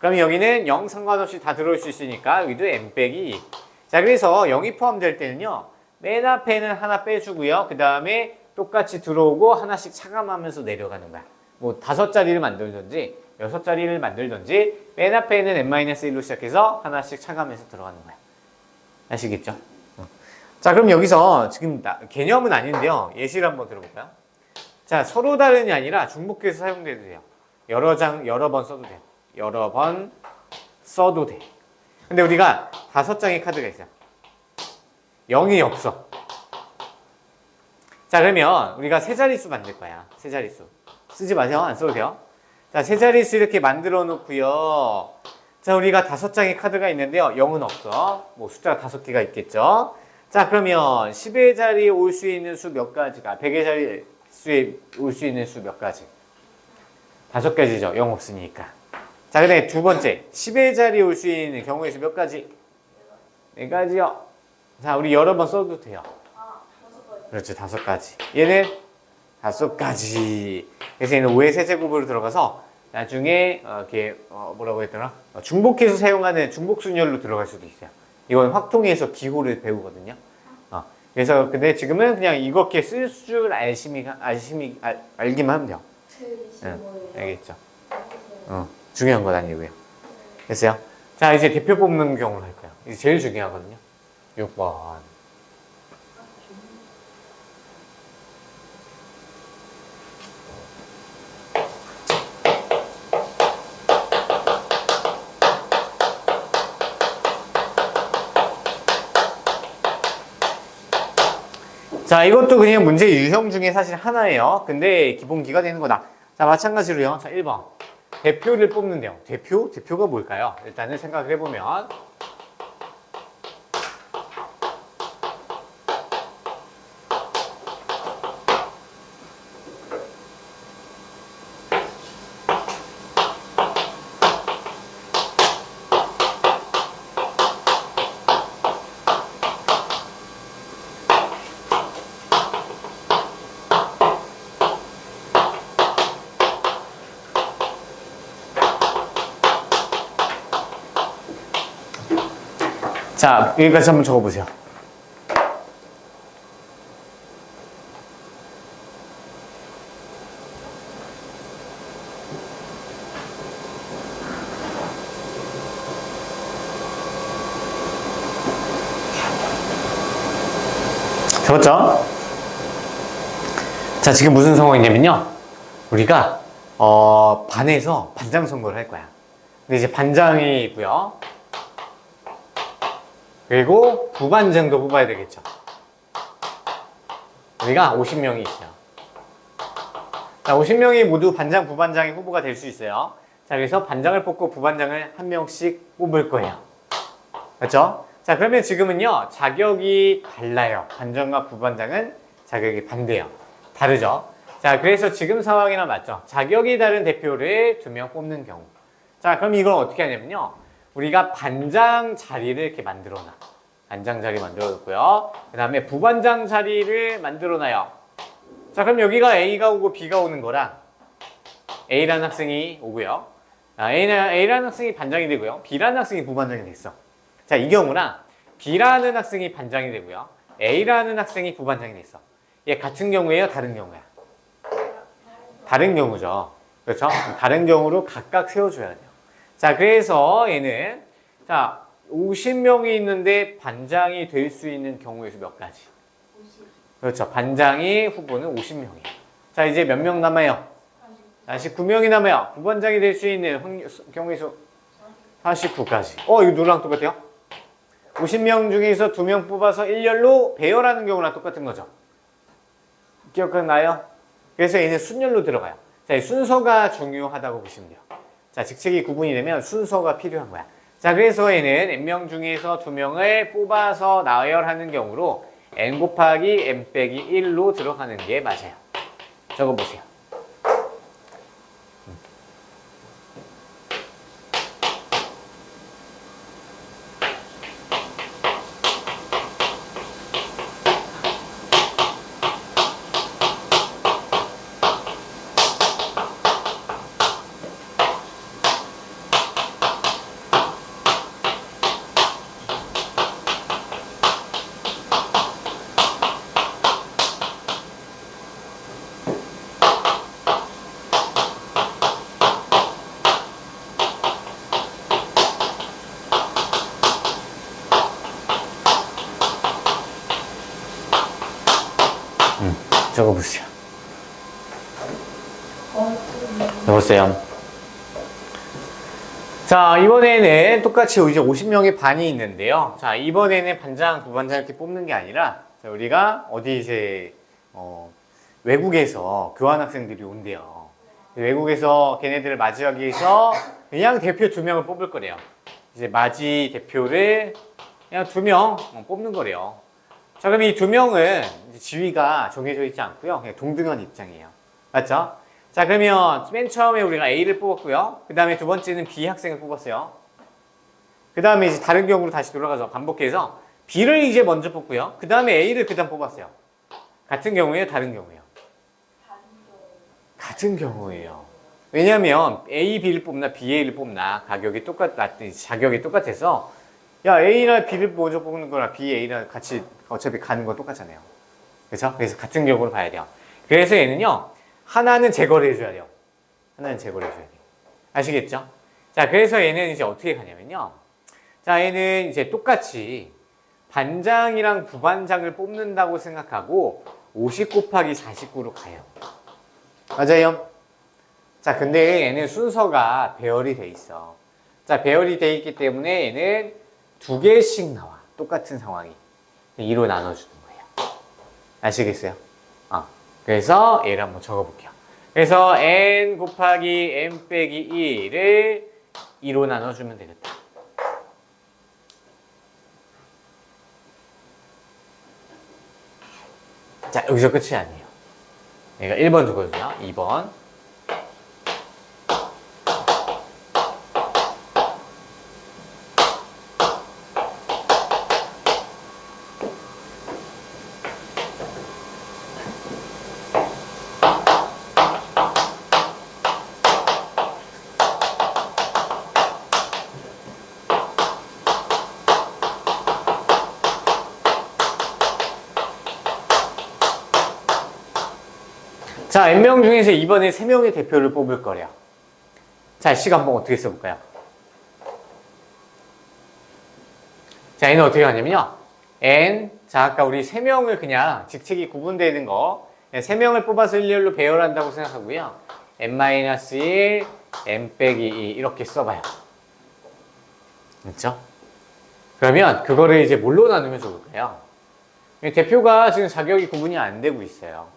그럼 여기는 0 상관없이 다 들어올 수 있으니까 여기도 n 빼기 2. 자, 그래서 0이 포함될 때는요. 맨 앞에는 하나 빼주고요. 그 다음에 똑같이 들어오고 하나씩 차감하면서 내려가는 거야. 뭐 5자리를 만들든지 6자리를 만들든지 맨 앞에는 n-1로 시작해서 하나씩 차감해서 들어가는 거야. 아시겠죠? 자, 그럼 여기서 지금 개념은 아닌데요. 예시를 한번 들어볼까요? 자, 서로 다른이 아니라 중복해서 사용돼도 돼요. 여러 번 써도 돼요. 여러 번 써도 돼. 근데 우리가 5장의 카드가 있어요. 0이 없어. 자, 그러면 우리가 세 자릿수 만들 거야. 세 자릿수. 쓰지 마세요. 안 써도 돼요. 자, 세 자릿수 이렇게 만들어 놓고요. 자, 우리가 5장의 카드가 있는데요. 0은 없어. 뭐 숫자가 5개가 있겠죠. 자, 그러면 10의 자리에 올 수 있는 수 몇 가지가? 100의 자리에 올 수 있는 수 몇 가지? 5가지죠. 0 없으니까. 자, 그 다음에 두 번째. 10의 자리에 올 수 있는 경우의 수 몇 가지? 4가지요. 자, 우리 여러 번 써도 돼요. 그렇죠. 5가지. 얘는 5가지. 그래서 얘는 5의 세제곱으로 들어가서 나중에 이렇게 뭐라고 했더라? 중복해서 사용하는 중복순열로 들어갈 수도 있어요. 이건 확통해서 기호를 배우거든요. 그래서 근데 지금은 그냥 이렇게 쓸 줄 알기만 하면 돼요. 알겠죠? 중요한 건 아니고요. 됐어요? 자, 이제 대표 뽑는 경우를 할 거예요. 이제 제일 중요하거든요. 6번. 자, 이것도 그냥 문제 유형 중에 사실 하나예요. 근데 기본기가 되는 거다. 자, 마찬가지로요. 자, 1번. 대표를 뽑는데요. 대표? 대표가 뭘까요? 일단은 생각을 해보면. 자, 여기까지 한번 적어보세요. 적었죠? 자, 지금 무슨 상황이냐면요. 우리가 반에서 반장 선거를 할 거야. 근데 이제 반장이 있고요. 그리고 부반장도 뽑아야 되겠죠. 우리가 50명이 있어요. 자, 50명이 모두 반장, 부반장의 후보가 될 수 있어요. 자, 그래서 반장을 뽑고 부반장을 한 명씩 뽑을 거예요. 그렇죠? 자, 그러면 지금은요, 자격이 달라요. 반장과 부반장은 자격이 반대예요. 다르죠? 자, 그래서 지금 상황이랑 맞죠? 자격이 다른 대표를 2명 뽑는 경우. 자, 그럼 이걸 어떻게 하냐면요. 우리가 반장 자리를 이렇게 만들어 놔. 반장 자리 만들어 놓고요. 그 다음에 부반장 자리를 만들어 놔요. 자, 그럼 여기가 A가 오고 B가 오는 거랑 A라는 학생이 오고요. A라는 학생이 반장이 되고요. B라는 학생이 부반장이 됐어. 자, 이 경우랑 B라는 학생이 반장이 되고요. A라는 학생이 부반장이 됐어. 얘 같은 경우예요? 다른 경우야? 다른 경우죠. 그렇죠? 다른 경우로 각각 세워줘야 돼요. 자, 그래서 얘는 자 50명이 있는데 반장이 될 수 있는 경우의 수 몇 가지? 50. 그렇죠. 반장이 후보는 50명이에요. 자, 이제 몇 명 남아요? 49명이 남아요. 부반장이 될 수 있는 경우의 수 49까지. 이거 누구랑 똑같아요? 50명 중에서 2명 뽑아서 일렬로 배열하는 경우랑 똑같은 거죠. 기억나요? 그래서 얘는 순열로 들어가요. 자, 이 순서가 중요하다고 보시면 돼요. 자, 직책이 구분이 되면 순서가 필요한 거야. 자, 그래서 얘는 n명 중에서 2명을 뽑아서 나열하는 경우로 n 곱하기 n 빼기 1로 들어가는 게 맞아요. 적어보세요. 적어보세요. 어, 적었어요. 자, 이번에는 똑같이 이제 50명의 반이 있는데요. 자, 이번에는 반장, 부반장 이렇게 뽑는 게 아니라, 자, 우리가 어디 이제, 외국에서 교환학생들이 온대요. 외국에서 걔네들을 맞이하기 위해서 그냥 대표 2명을 뽑을 거래요. 이제 맞이 대표를 그냥 2명 뽑는 거래요. 자, 그럼 이 2명은 지위가 정해져 있지 않고요. 그냥 동등한 입장이에요. 맞죠? 자, 그러면 맨 처음에 우리가 A를 뽑았고요. 그 다음에 두 번째는 B 학생을 뽑았어요. 그 다음에 이제 다른 경우로 다시 돌아가서 반복해서 B를 이제 먼저 뽑고요. 그 다음에 A를 그 다음 뽑았어요. 같은 경우예요? 다른 경우예요? 같은 경우예요. 왜냐하면 A, B를 뽑나 B, A를 뽑나 가격이 자격이 똑같아서 야, A나 B를 먼저 뽑는 거랑 B, A랑 같이 어차피 가는 건 똑같잖아요. 그렇죠? 그래서 같은 경우로 봐야 돼요. 그래서 얘는요. 하나는 제거를 해줘야 돼요. 하나는 제거를 해줘야 돼요. 아시겠죠? 자, 그래서 얘는 이제 어떻게 가냐면요. 자, 얘는 이제 똑같이 반장이랑 부반장을 뽑는다고 생각하고 50 곱하기 49로 가요. 맞아요? 자, 근데 얘는 순서가 배열이 돼 있어. 자, 배열이 돼 있기 때문에 얘는 2개씩 나와. 똑같은 상황이. 2로 나눠주는 거예요. 아시겠어요? 그래서 얘를 한번 적어볼게요. 그래서 n 곱하기 n 빼기 2를 2로 나눠주면 되겠다. 자, 여기서 끝이 아니에요. 얘가 1번 두거든요. 2번. 자, n명 중에서 이번에 3명의 대표를 뽑을 거래요. 자, 시간 한번 어떻게 써볼까요? 자, 얘는 어떻게 하냐면요. 자, 아까 우리 3명을 그냥 직책이 구분되는 거 3명을 뽑아서 일렬로 배열한다고 생각하고요. n-1, n 빼기 2 이렇게 써봐요. 그렇죠? 그러면 그거를 이제 뭘로 나누면 좋을까요? 대표가 지금 자격이 구분이 안 되고 있어요.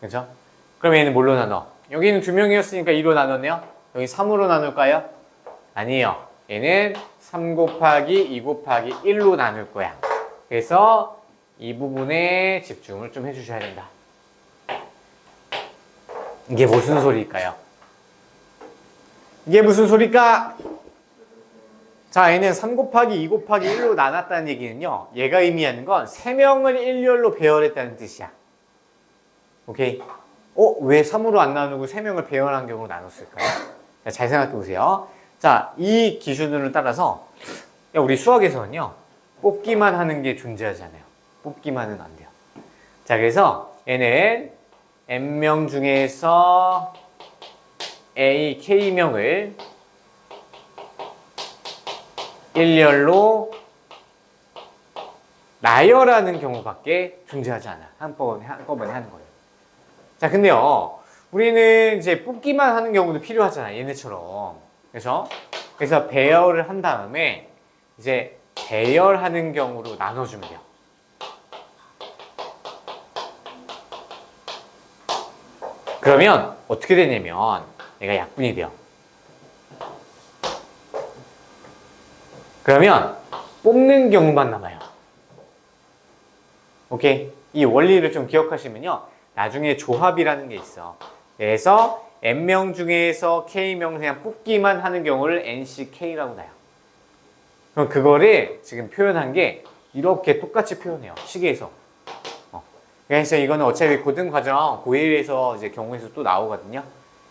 그렇죠? 그럼 얘는 뭘로 나눠? 여기는 2명이었으니까 2로 나눴네요. 여기 3으로 나눌까요? 아니에요. 얘는 3 곱하기 2 곱하기 1로 나눌 거야. 그래서 이 부분에 집중을 좀 해주셔야 된다. 이게 무슨 소리일까요? 이게 무슨 소리일까? 자, 얘는 3 곱하기 2 곱하기 1로 나눴다는 얘기는요. 얘가 의미하는 건 3명을 일렬로 배열했다는 뜻이야. 오케이? 왜 3으로 안 나누고 3명을 배열한 경우로 나눴을까요? 자, 잘 생각해 보세요. 자, 이 기준을 따라서 우리 수학에서는요. 뽑기만 하는 게 존재하잖아요. 뽑기만은 안 돼요. 자, 그래서 얘는 n명 중에서 a, k명을 일렬로 나열하는 경우밖에 존재하지 않아. 한꺼번에 하는 거예요. 자, 근데요, 우리는 이제 뽑기만 하는 경우도 필요하잖아요. 얘네처럼. 그래서 배열을 한 다음에 이제 배열하는 경우로 나눠주면 돼요. 그러면 어떻게 되냐면 얘가 약분이 돼요. 그러면 뽑는 경우만 남아요. 오케이? 이 원리를 좀 기억하시면요. 나중에 조합이라는 게 있어. 그래서 n명 중에서 k명 그냥 뽑기만 하는 경우를 nck라고 나요. 그럼 그거를 지금 표현한 게 이렇게 똑같이 표현해요. 시계에서. 그래서 이거는 어차피 고등과정 고1에서 이제 경우에서 또 나오거든요.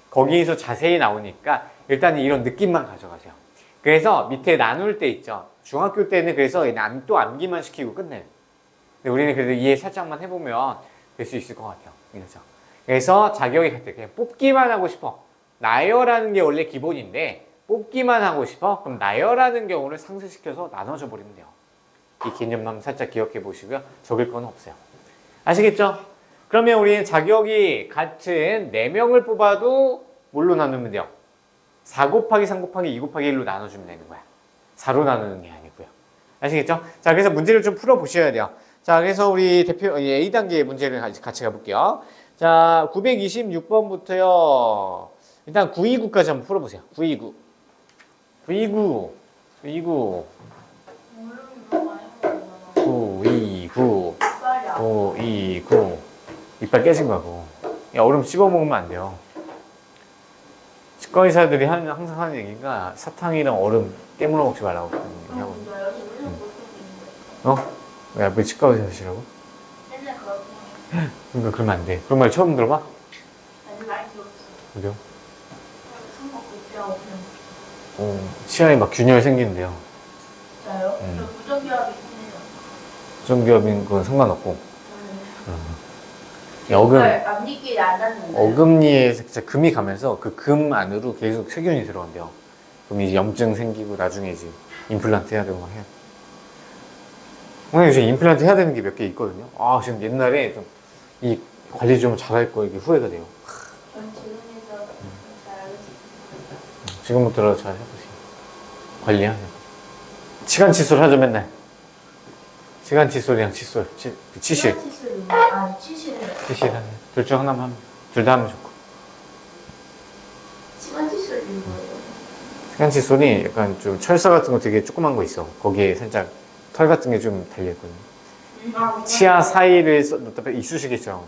거기에서 자세히 나오니까 일단 이런 느낌만 가져가세요. 그래서 밑에 나눌 때 있죠. 중학교 때는 그래서 또 암기만 시키고 끝내요. 근데 우리는 그래도 이해 살짝만 해보면 될 수 있을 것 같아요. 그렇죠? 그래서 자격이 같아. 그냥 뽑기만 하고 싶어. 나열하는 게 원래 기본인데 뽑기만 하고 싶어? 그럼 나열하는 경우를 상쇄시켜서 나눠줘 버리면 돼요. 이 개념만 살짝 기억해 보시고요. 적을 건 없어요. 아시겠죠? 그러면 우리는 자격이 같은 4명을 뽑아도 뭘로 나누면 돼요? 4 곱하기 3 곱하기 2 곱하기 1로 나눠주면 되는 거야. 4로 나누는 게 아니고요. 아시겠죠? 자, 그래서 문제를 좀 풀어보셔야 돼요. 자, 그래서 우리 대표 A단계 문제를 같이 가볼게요. 자, 926번부터요. 일단 929까지 한번 풀어보세요. 929. 929. 929. 929. 929. 이빨 깨진 거고. 야, 얼음 씹어 먹으면 안 돼요. 치과 의사들이 항상 하는 얘기가 사탕이랑 얼음 깨물어 먹지 말라고 하거든요. 어? 왜 아버지 치과 의사시라고? 맨날 그렇게 그러니까 그러면 안 돼. 그런 말 처음 들어봐? 아니 많이 들었어. 그죠? 성공 급제하고 그냥 치아에 막 균열 생기는데요. 진짜요? 저 무전기압이 있네요. 전기압인 건 상관없고. 어금, 앞니끼리 안 닿는데. 어금니에 진짜 금이 가면서 그 금 안으로 계속 세균이 들어온대요. 그럼 이제 염증 생기고 나중에 이제 임플란트 해야 되고 막 해요. 오늘 이제 임플란트 해야 되는 게 몇 개 있거든요. 아, 지금 옛날에 좀 이 관리 좀 잘할 거 이게 후회가 돼요. 전 지금에서 잘하고 싶어요. 지금부터 잘 해보세요. 관리하세요. 시간 칫솔 하죠, 맨날. 시간 칫솔이랑 칫솔. 치실. 아, 치실. 치실 하세요. 둘 중 하나만 하면, 둘 다 하면 좋고. 시간 치실이 뭐예요? 시간 칫솔이 약간 좀 철사 같은 거 되게 조그만 거 있어. 거기에 살짝 털 같은 게 좀 달려있거든요. 치아 사이를 넣다 뺐다, 이쑤시개처럼.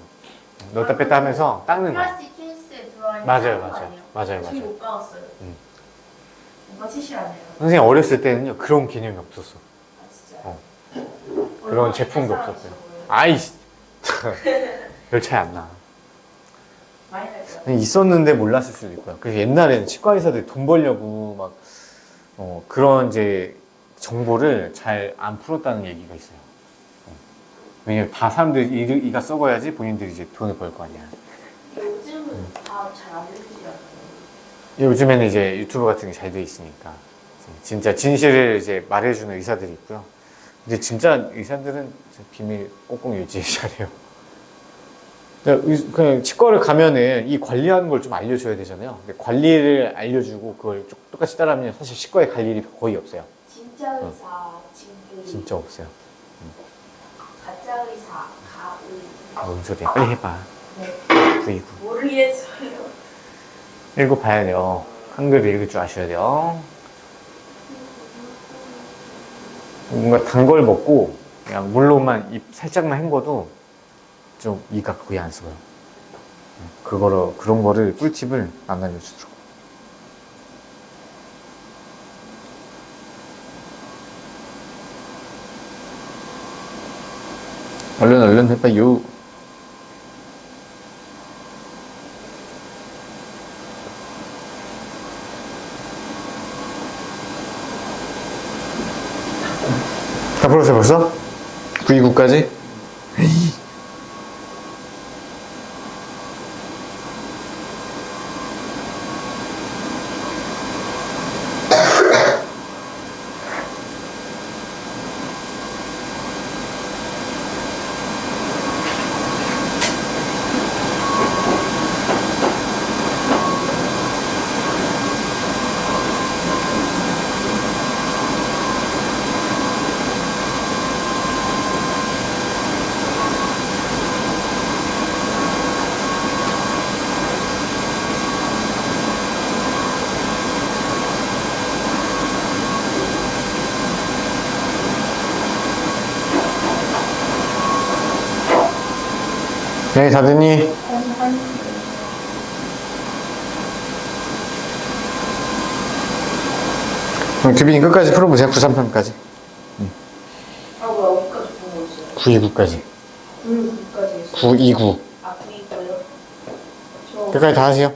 넣다 뺐다 하면서 닦는 거야. 플라스틱 케이스에 들어있는 맞아요, 거 맞아요. 아니에요? 맞아요, 지금 맞아요. 못 가봤어요. 오빠 치실 안 해요? 선생님 어렸을 때는요, 그런 개념이 없었어. 아, 진짜요? 어. 그런 제품도 없었어요. 아이씨. 별 차이 안 나. 많이 날까요? 있었는데 몰랐을 수도 있고요. 그래서 옛날에는 치과 의사들이 돈 벌려고 막, 그런 이제 정보를 잘 안 풀었다는 얘기가 있어요. 왜냐면 다 사람들이 이가 썩어야지 본인들이 이제 돈을 벌 거 아니야. 요즘은 다 잘 안 들리시잖아요. 요즘에는 이제 유튜브 같은 게 잘 돼 있으니까. 진짜 진실을 이제 말해주는 의사들이 있고요. 근데 진짜 의사들은 비밀 꽁꽁 유지 잘해요. 그냥 치과를 가면은 이 관리하는 걸 좀 알려줘야 되잖아요. 근데 관리를 알려주고 그걸 똑같이 따라하면 사실 치과에 갈 일이 거의 없어요. 진짜 의사, 진짜 진짜 없어요. 가짜 의사, 가의. 뭔 소리야. 빨리 해봐. 네. 929. 모르겠어요. 읽어봐야 돼요. 한글 읽을 줄 아셔야 돼요. 뭔가 단 걸 먹고 그냥 물로만 입 살짝만 헹궈도 좀 이가 거의 안 썩어요. 그런 거를 꿀팁을 안 알려주더라고. 얼른 해봐요. 다 풀었어요 벌써? 929까지? 네, 다 됐니? 그럼 규빈이 끝까지 풀어보세요. 933까지. 아, 뭐야, 어디까지 보고 있어요? 929까지. 9까지 했어요. 929. 아, 9이고요. 저, 끝까지 다 하세요. 네.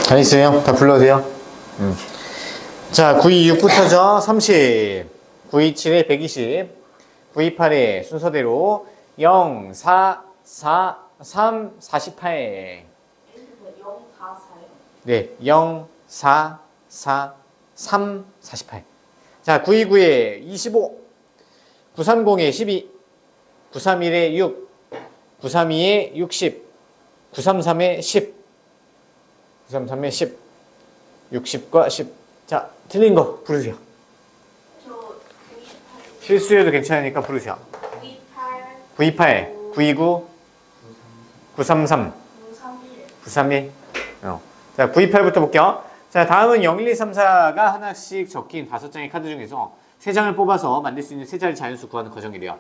다 있어요? 다 불러도 돼요? 자, 926부터죠. 30. 927에 120. 928에 순서대로 0, 4, 4, 3, 48. 0, 4, 4요? 네, 0, 4, 4, 3, 48. 자, 929에 25. 930에 12. 931에 6. 932에 60. 933에 10. 933에 10. 60과 10. 자, 틀린 거 부르세요. 저 98. 실수해도 괜찮으니까 부르세요. 98. 928, 929, 933, 931. 931. 자, 928부터 볼게요. 자, 다음은 0, 1, 2, 3, 4가 하나씩 적힌 5장의 카드 중에서 3장을 뽑아서 만들 수 있는 3자리 자연수 구하는 과정이래요.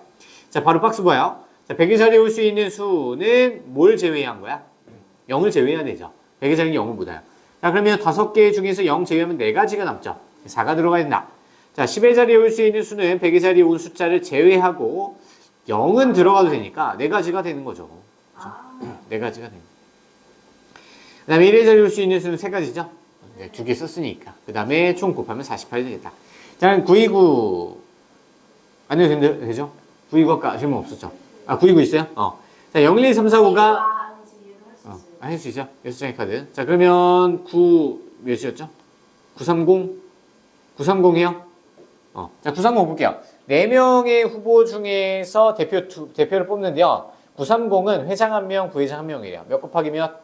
자, 바로 박스 봐요. 자, 100의 자리에 올 수 있는 수는 뭘 제외한 거야? 0을 제외해야 되죠. 100의 자리는 0을 못 와요. 자, 그러면 5개 중에서 0 제외하면 4가지가 남죠. 4가 들어가야 된다. 자, 10의 자리에 올 수 있는 수는 100의 자리에 온 숫자를 제외하고 0은 들어가도 되니까 4가지가 되는 거죠. 그렇죠? 4가지가 되는 거죠. 그 다음에 1의 자리에 올 수 있는 수는 3가지죠. 2개 썼으니까. 그 다음에 총 곱하면 48이 되겠다. 자, 929 안 해도 되죠? 929 아까 질문 없었죠? 아, 929 있어요? 자, 0, 1, 2, 3, 4, 5가 할 수 있죠? 6장의 카드. 자, 그러면 9 몇이었죠? 930? 930 해요? 자, 930 볼게요. 4명의 후보 중에서 대표를 뽑는데요. 930은 회장 1명, 부회장 1명이래요. 몇 곱하기 몇?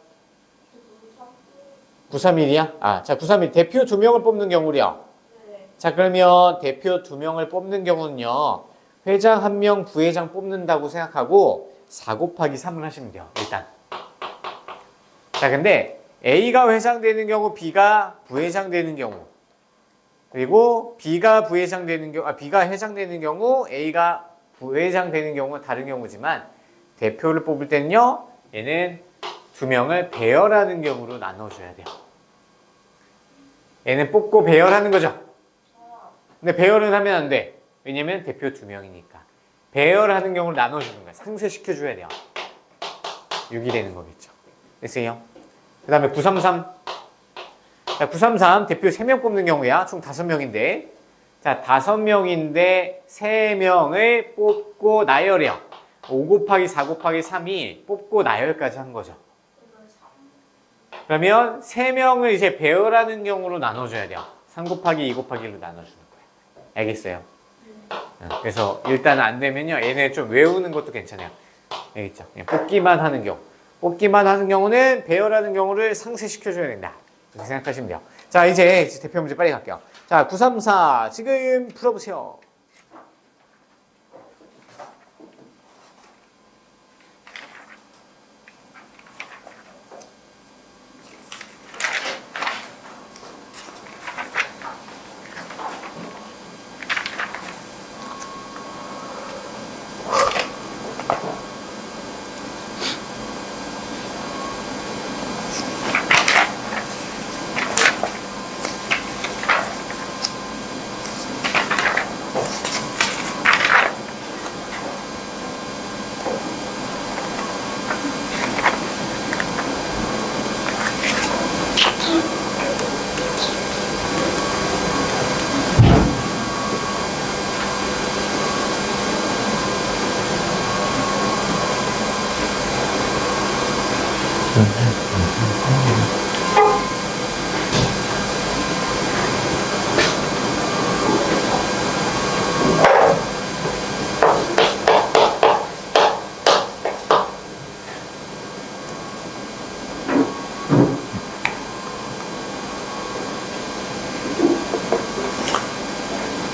931이야? 아, 자, 931. 대표 2명을 뽑는 경우래요. 네. 자, 그러면 대표 2명을 뽑는 경우는요. 회장 1명, 부회장 뽑는다고 생각하고 4 곱하기 3을 하시면 돼요. 일단. 자, 근데 A가 회장 되는 경우, B가 부회장 되는 경우, 그리고 B가 회장 되는 경우, A가 부회장 되는 경우는 다른 경우지만 대표를 뽑을 때는요, 얘는 2명을 배열하는 경우로 나눠줘야 돼요. 얘는 뽑고 배열하는 거죠. 근데 배열은 하면 안 돼. 왜냐면 대표 2명이니까. 배열하는 경우를 나눠주는 거야. 상쇄시켜줘야 돼요. 6이 되는 거겠죠. 됐어요? 그 다음에 933. 자, 933 대표 3명 뽑는 경우야. 총 5명인데. 자, 5명인데 3명을 뽑고 나열해요. 5 곱하기 4 곱하기 3이 뽑고 나열까지 한 거죠. 그러면 3명을 이제 배열하는 경우로 나눠줘야 돼요. 3 곱하기 2 곱하기 1로 나눠주는 거예요. 알겠어요? 그래서 일단 안 되면요. 얘네 좀 외우는 것도 괜찮아요. 알겠죠? 그냥 뽑기만 하는 경우. 뽑기만 하는 경우는 배열하는 경우를 상쇄시켜줘야 된다. 이렇게 생각하시면 돼요. 자, 이제 대표 문제 빨리 갈게요. 자, 934 지금 풀어보세요.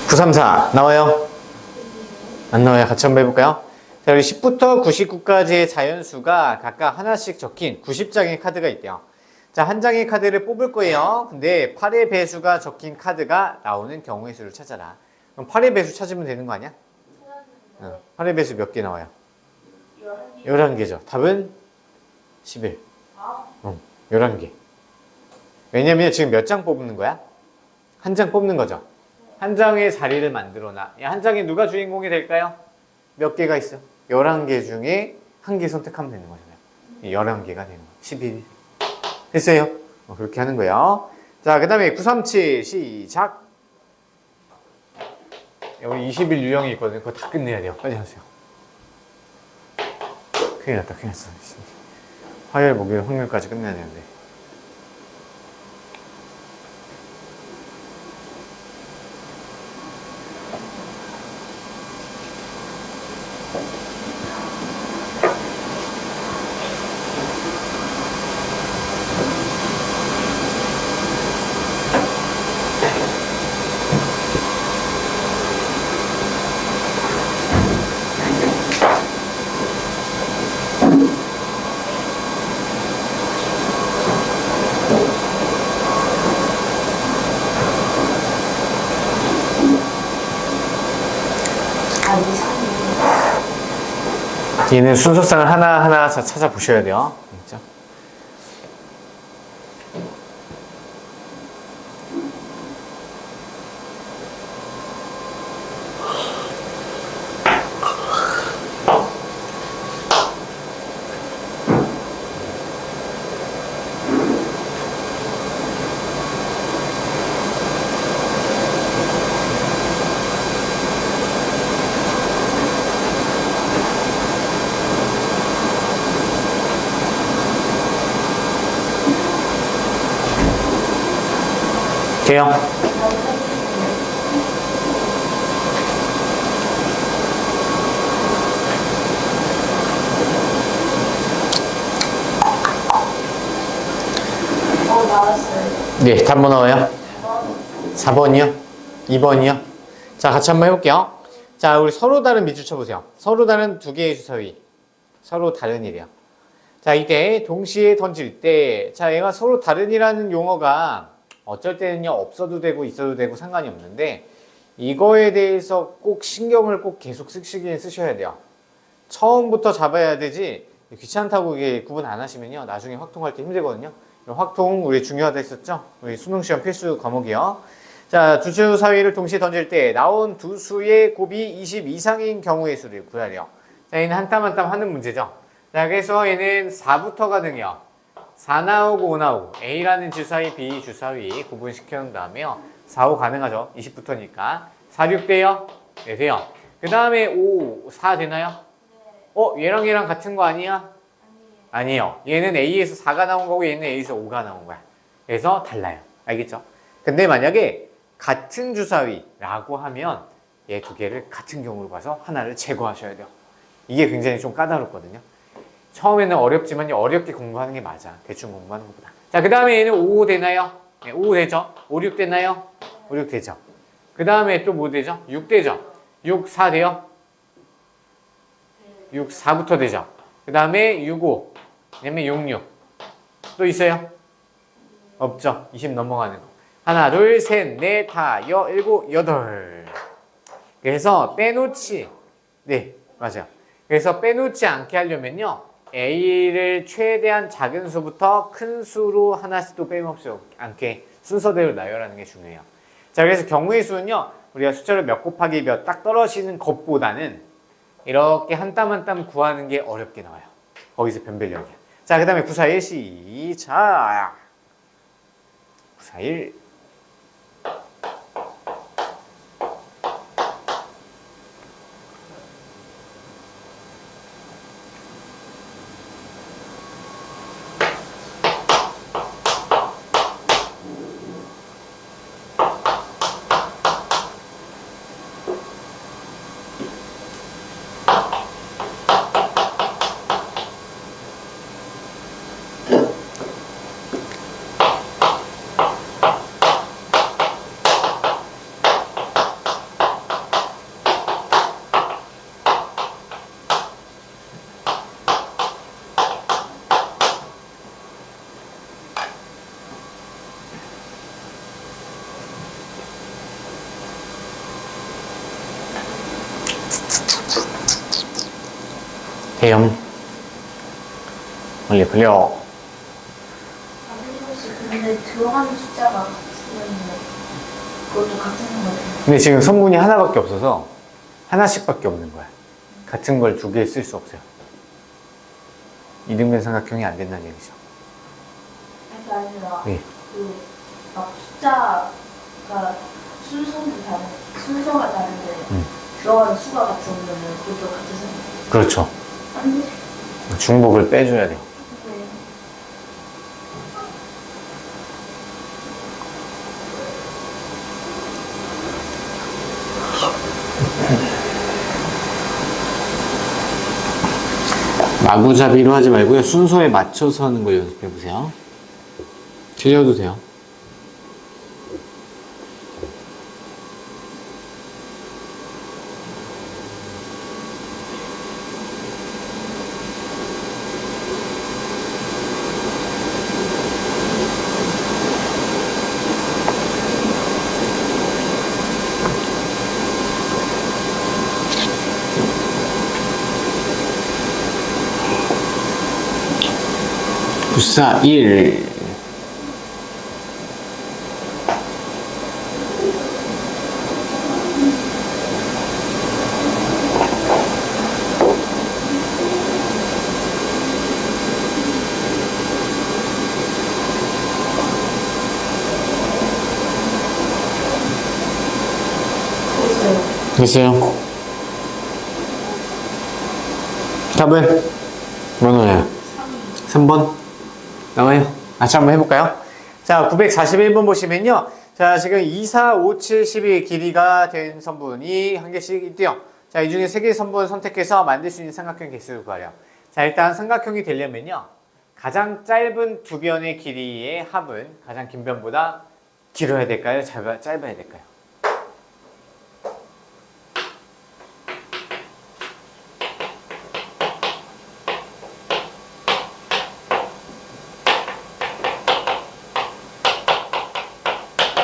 (934) 나와요? 안 나와요? 같이 한번 해볼까요? 자, 우리 10부터 99까지의 자연수가 각각 하나씩 적힌 90장의 카드가 있대요. 자, 한 장의 카드를 뽑을 거예요. 근데 8의 배수가 적힌 카드가 나오는 경우의 수를 찾아라. 그럼 8의 배수 찾으면 되는 거 아니야? 8의 배수 몇 개 나와요? 11개죠. 답은 11. 11개. 왜냐면 지금 몇 장 뽑는 거야? 한 장 뽑는 거죠. 한 장의 자리를 만들어놔. 한 장에 누가 주인공이 될까요? 몇 개가 있어? 11개 중에 한 개 선택하면 되는 거잖아요. 11개가 되는 거예요. 11. 됐어요? 그렇게 하는 거예요. 자, 그 다음에 937 시작. 여기 20일 유형이 있거든요. 그거 다 끝내야 돼요. 빨리 하세요. 큰일 났다, 큰일 났어. 화요일, 목요일, 화요일까지 끝내야 되는데. 아, 이상해. 얘는 순서상을 하나하나 찾아보셔야 돼요. 그렇죠? 돼요? 나왔어요. 네, 답뭐 나와요? 4번이요? 2번이요? 자, 같이 한번 해볼게요. 자, 우리 서로 다른 밑줄 쳐보세요. 서로 다른 두 개의 주사위. 서로 다른 일이요. 자, 이때 동시에 던질 때, 자, 얘가 서로 다른이라는 용어가 어쩔 때는요, 없어도 되고 있어도 되고 상관이 없는데, 이거에 대해서 꼭 신경을 꼭 계속 쓰시긴 쓰셔야 돼요. 처음부터 잡아야 되지, 귀찮다고 이게 구분 안 하시면요, 나중에 확통할 때 힘들거든요. 확통 우리 중요하다 했었죠? 우리 수능시험 필수 과목이요. 자, 두 수 사위를 동시에 던질 때 나온 두 수의 곱이 20 이상인 경우의 수를 구해야 돼요. 자, 얘는 한 땀 한 땀 하는 문제죠. 자, 그래서 얘는 4부터가 등이요. 4 나오고 5 나오고 A라는 주사위, B 주사위 구분시켜 놓은 다음에요. 4, 5 가능하죠. 20부터니까. 4, 6 돼요? 네, 돼요. 그 다음에 5, 4 되나요? 얘랑 얘랑 같은 거 아니야? 아니에요. 얘는 A에서 4가 나온 거고 얘는 A에서 5가 나온 거야. 그래서 달라요. 알겠죠? 근데 만약에 같은 주사위라고 하면 얘 두 개를 같은 경우로 봐서 하나를 제거하셔야 돼요. 이게 굉장히 좀 까다롭거든요. 처음에는 어렵지만 어렵게 공부하는 게 맞아. 대충 공부하는 것보다. 자, 그 다음에 얘는 5 되나요? 네, 5 되죠? 5, 6 되나요? 5, 6 되죠? 그 다음에 또 뭐 되죠? 6 되죠? 6, 4 돼요? 6, 4부터 되죠? 그 다음에 6, 5. 그 다음에 6, 6. 또 있어요? 없죠? 20 넘어가는 거. 하나, 둘, 셋, 넷, 다, 일곱, 여덟. 그래서 빼놓지. 네, 맞아요. 그래서 빼놓지 않게 하려면요. A를 최대한 작은 수부터 큰 수로 하나씩 또 빼먹지 않게 순서대로 나열하는 게 중요해요. 자, 그래서 경우의 수는요. 우리가 숫자를 몇 곱하기 몇 딱 떨어지는 것보다는 이렇게 한 땀 한 땀 구하는 게 어렵게 나와요. 거기서 변별력이야. 자, 그 다음에 941 시작. 941. 대형 멀리 풀려. 근데 들어가는 숫자가 같으면 그것도 같은 거예요. 근데 지금 선분이 하나밖에 없어서 하나씩밖에 없는 거야. 같은 걸 두 개 쓸 수 없어요. 이등변 삼각형이 안 된다는 얘기죠. 그게 아니라 네. 막 숫자가 순서가 다른데 들어가는 수가 같이 오면은 그것도 같이 생겨. 그렇죠. 안 돼. 중복을 빼줘야 돼요. 네. 마구잡이로 하지 말고요. 순서에 맞춰서 하는 걸 연습해 보세요. 틀려도 돼요. 부사 1 됐어요. 됐어요. 답은 뭐 나와요? 3번 나와요. 다시 한번 해볼까요? 자, 941번 보시면요. 자, 지금 2, 4, 5, 7, 12 길이가 된 선분이 한 개씩 있대요. 자, 이 중에 3개의 선분을 선택해서 만들 수 있는 삼각형 개수를 구하래요. 자, 일단 삼각형이 되려면요. 가장 짧은 두 변의 길이의 합은 가장 긴 변보다 길어야 될까요? 짧아야 될까요?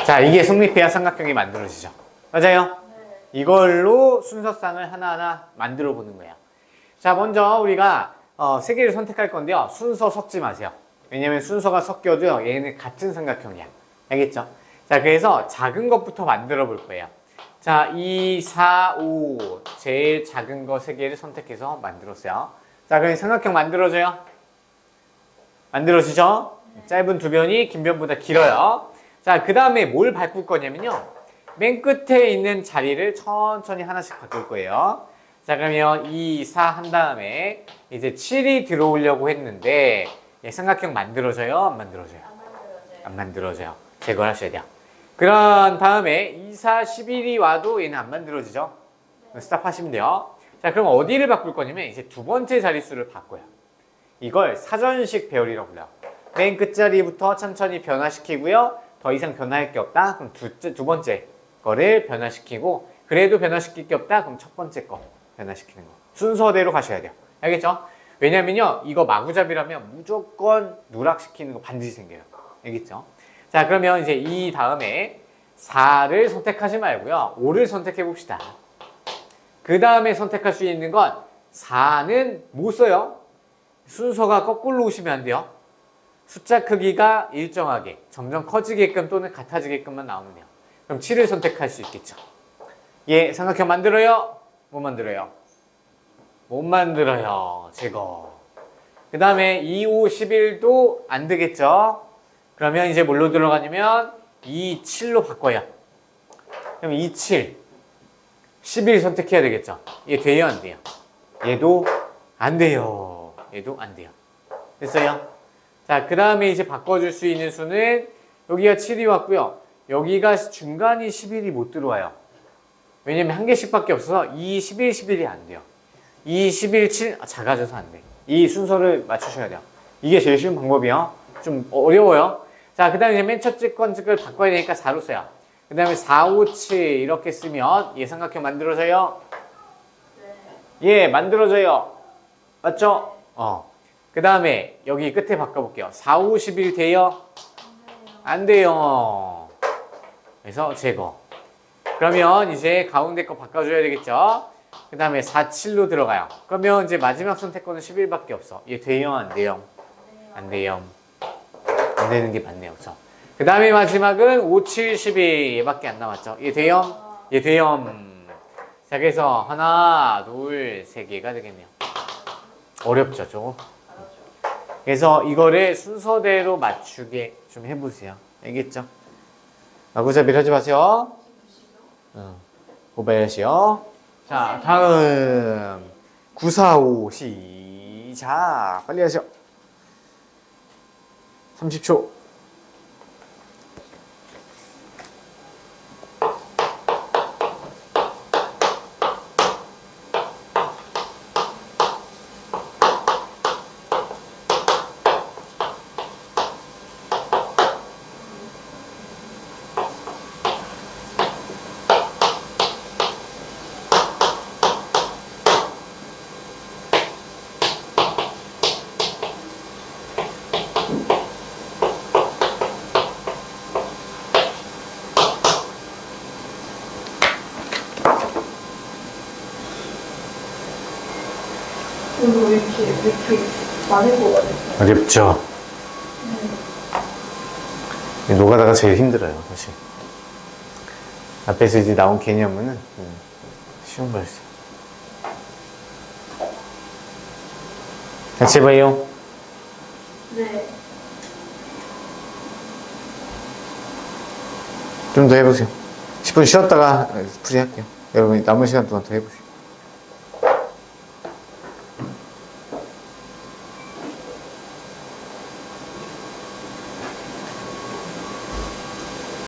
자, 이게 성립해야 삼각형이 만들어지죠. 맞아요? 네. 이걸로 순서쌍을 하나하나 만들어 보는 거예요. 자, 먼저 우리가 3개를 선택할 건데요. 순서 섞지 마세요. 왜냐면 순서가 섞여도 얘는 같은 삼각형이야. 알겠죠? 자, 그래서 작은 것부터 만들어 볼 거예요. 자, 2, 4, 5 제일 작은 거 3개를 선택해서 만들었어요. 자, 그럼 삼각형 만들어져요? 만들어지죠? 짧은 두 변이 긴 변보다 길어요. 자, 그 다음에 뭘 바꿀 거냐면요. 맨 끝에 있는 자리를 천천히 하나씩 바꿀 거예요. 자, 그러면 2, 4 한 다음에 이제 7이 들어오려고 했는데 삼각형 만들어져요? 안 만들어져요? 안 만들어져요. 안 만들어져요. 제거를 하셔야 돼요. 그런 다음에 2, 4, 11이 와도 얘는 안 만들어지죠? 스탑 하시면 돼요. 자, 그럼 어디를 바꿀 거냐면 이제 두 번째 자릿수를 바꿔요. 이걸 사전식 배열이라고 불러요. 맨 끝자리부터 천천히 변화시키고요. 더 이상 변화할 게 없다? 그럼 두 번째 거를 변화시키고 그래도 변화시킬 게 없다? 그럼 첫 번째 거 변화시키는 거. 순서대로 가셔야 돼요. 알겠죠? 왜냐면요. 이거 마구잡이라면 무조건 누락시키는 거 반드시 생겨요. 알겠죠? 자, 그러면 이제 이 다음에 4를 선택하지 말고요. 5를 선택해 봅시다. 그 다음에 선택할 수 있는 건 4는 못 써요. 순서가 거꾸로 오시면 안 돼요. 숫자 크기가 일정하게 점점 커지게끔 또는 같아지게끔만 나오면 돼요. 그럼 7을 선택할 수 있겠죠. 예, 삼각형 만들어요? 못 만들어요? 못 만들어요. 제거. 그 다음에 2, 5, 11도 안 되겠죠. 그러면 이제 뭘로 들어가냐면 2, 7로 바꿔요. 그럼 2, 7 11 선택해야 되겠죠. 얘 돼요? 안 돼요? 얘도 안 돼요. 얘도 안 돼요. 됐어요? 자, 그 다음에 이제 바꿔줄 수 있는 수는 여기가 7이 왔고요. 여기가 중간이 11이 못 들어와요. 왜냐면 한 개씩밖에 없어서 2, 11, 11이 안 돼요. 2, 11, 7 작아져서 안 돼. 이 순서를 맞추셔야 돼요. 이게 제일 쉬운 방법이요. 좀 어려워요. 자, 그 다음에 이제 맨 첫째 건을 바꿔야 되니까 4로 써요. 그 다음에 4, 5, 7 이렇게 쓰면 얘 삼각형 만들어져요? 네. 예, 만들어져요. 맞죠? 그 다음에 여기 끝에 바꿔볼게요. 4, 5, 11 돼요? 안 돼요. 그래서 제거. 그러면 이제 가운데 거 바꿔줘야 되겠죠? 그 다음에 4, 7로 들어가요. 그러면 이제 마지막 선택권은 11밖에 없어. 얘 돼요? 안 돼요? 안 돼요. 안 되는 게 맞네요. 그렇죠? 그 다음에 마지막은 5, 7, 12 얘밖에 안 남았죠? 얘 돼요? 얘 돼요. 자, 그래서 하나, 둘, 세 개가 되겠네요. 어렵죠, 좀? 그래서 이거를 순서대로 맞추게 좀 해보세요. 알겠죠? 마구잡이를 하지 마세요. 고발시요. 자, 다음 945 시작. 빨리 하세요. 30초. 오늘 왜 이렇게 많은 거 같아요? 어렵죠? 노가다가 제일 힘들어요, 사실. 앞에서 이제 나온 개념은 쉬운 거였어요. 같이 해봐요. 네. 좀 더 해보세요. 10분 쉬었다가 풀이 할게요. 여러분 남은 시간 동안 더 해보세요.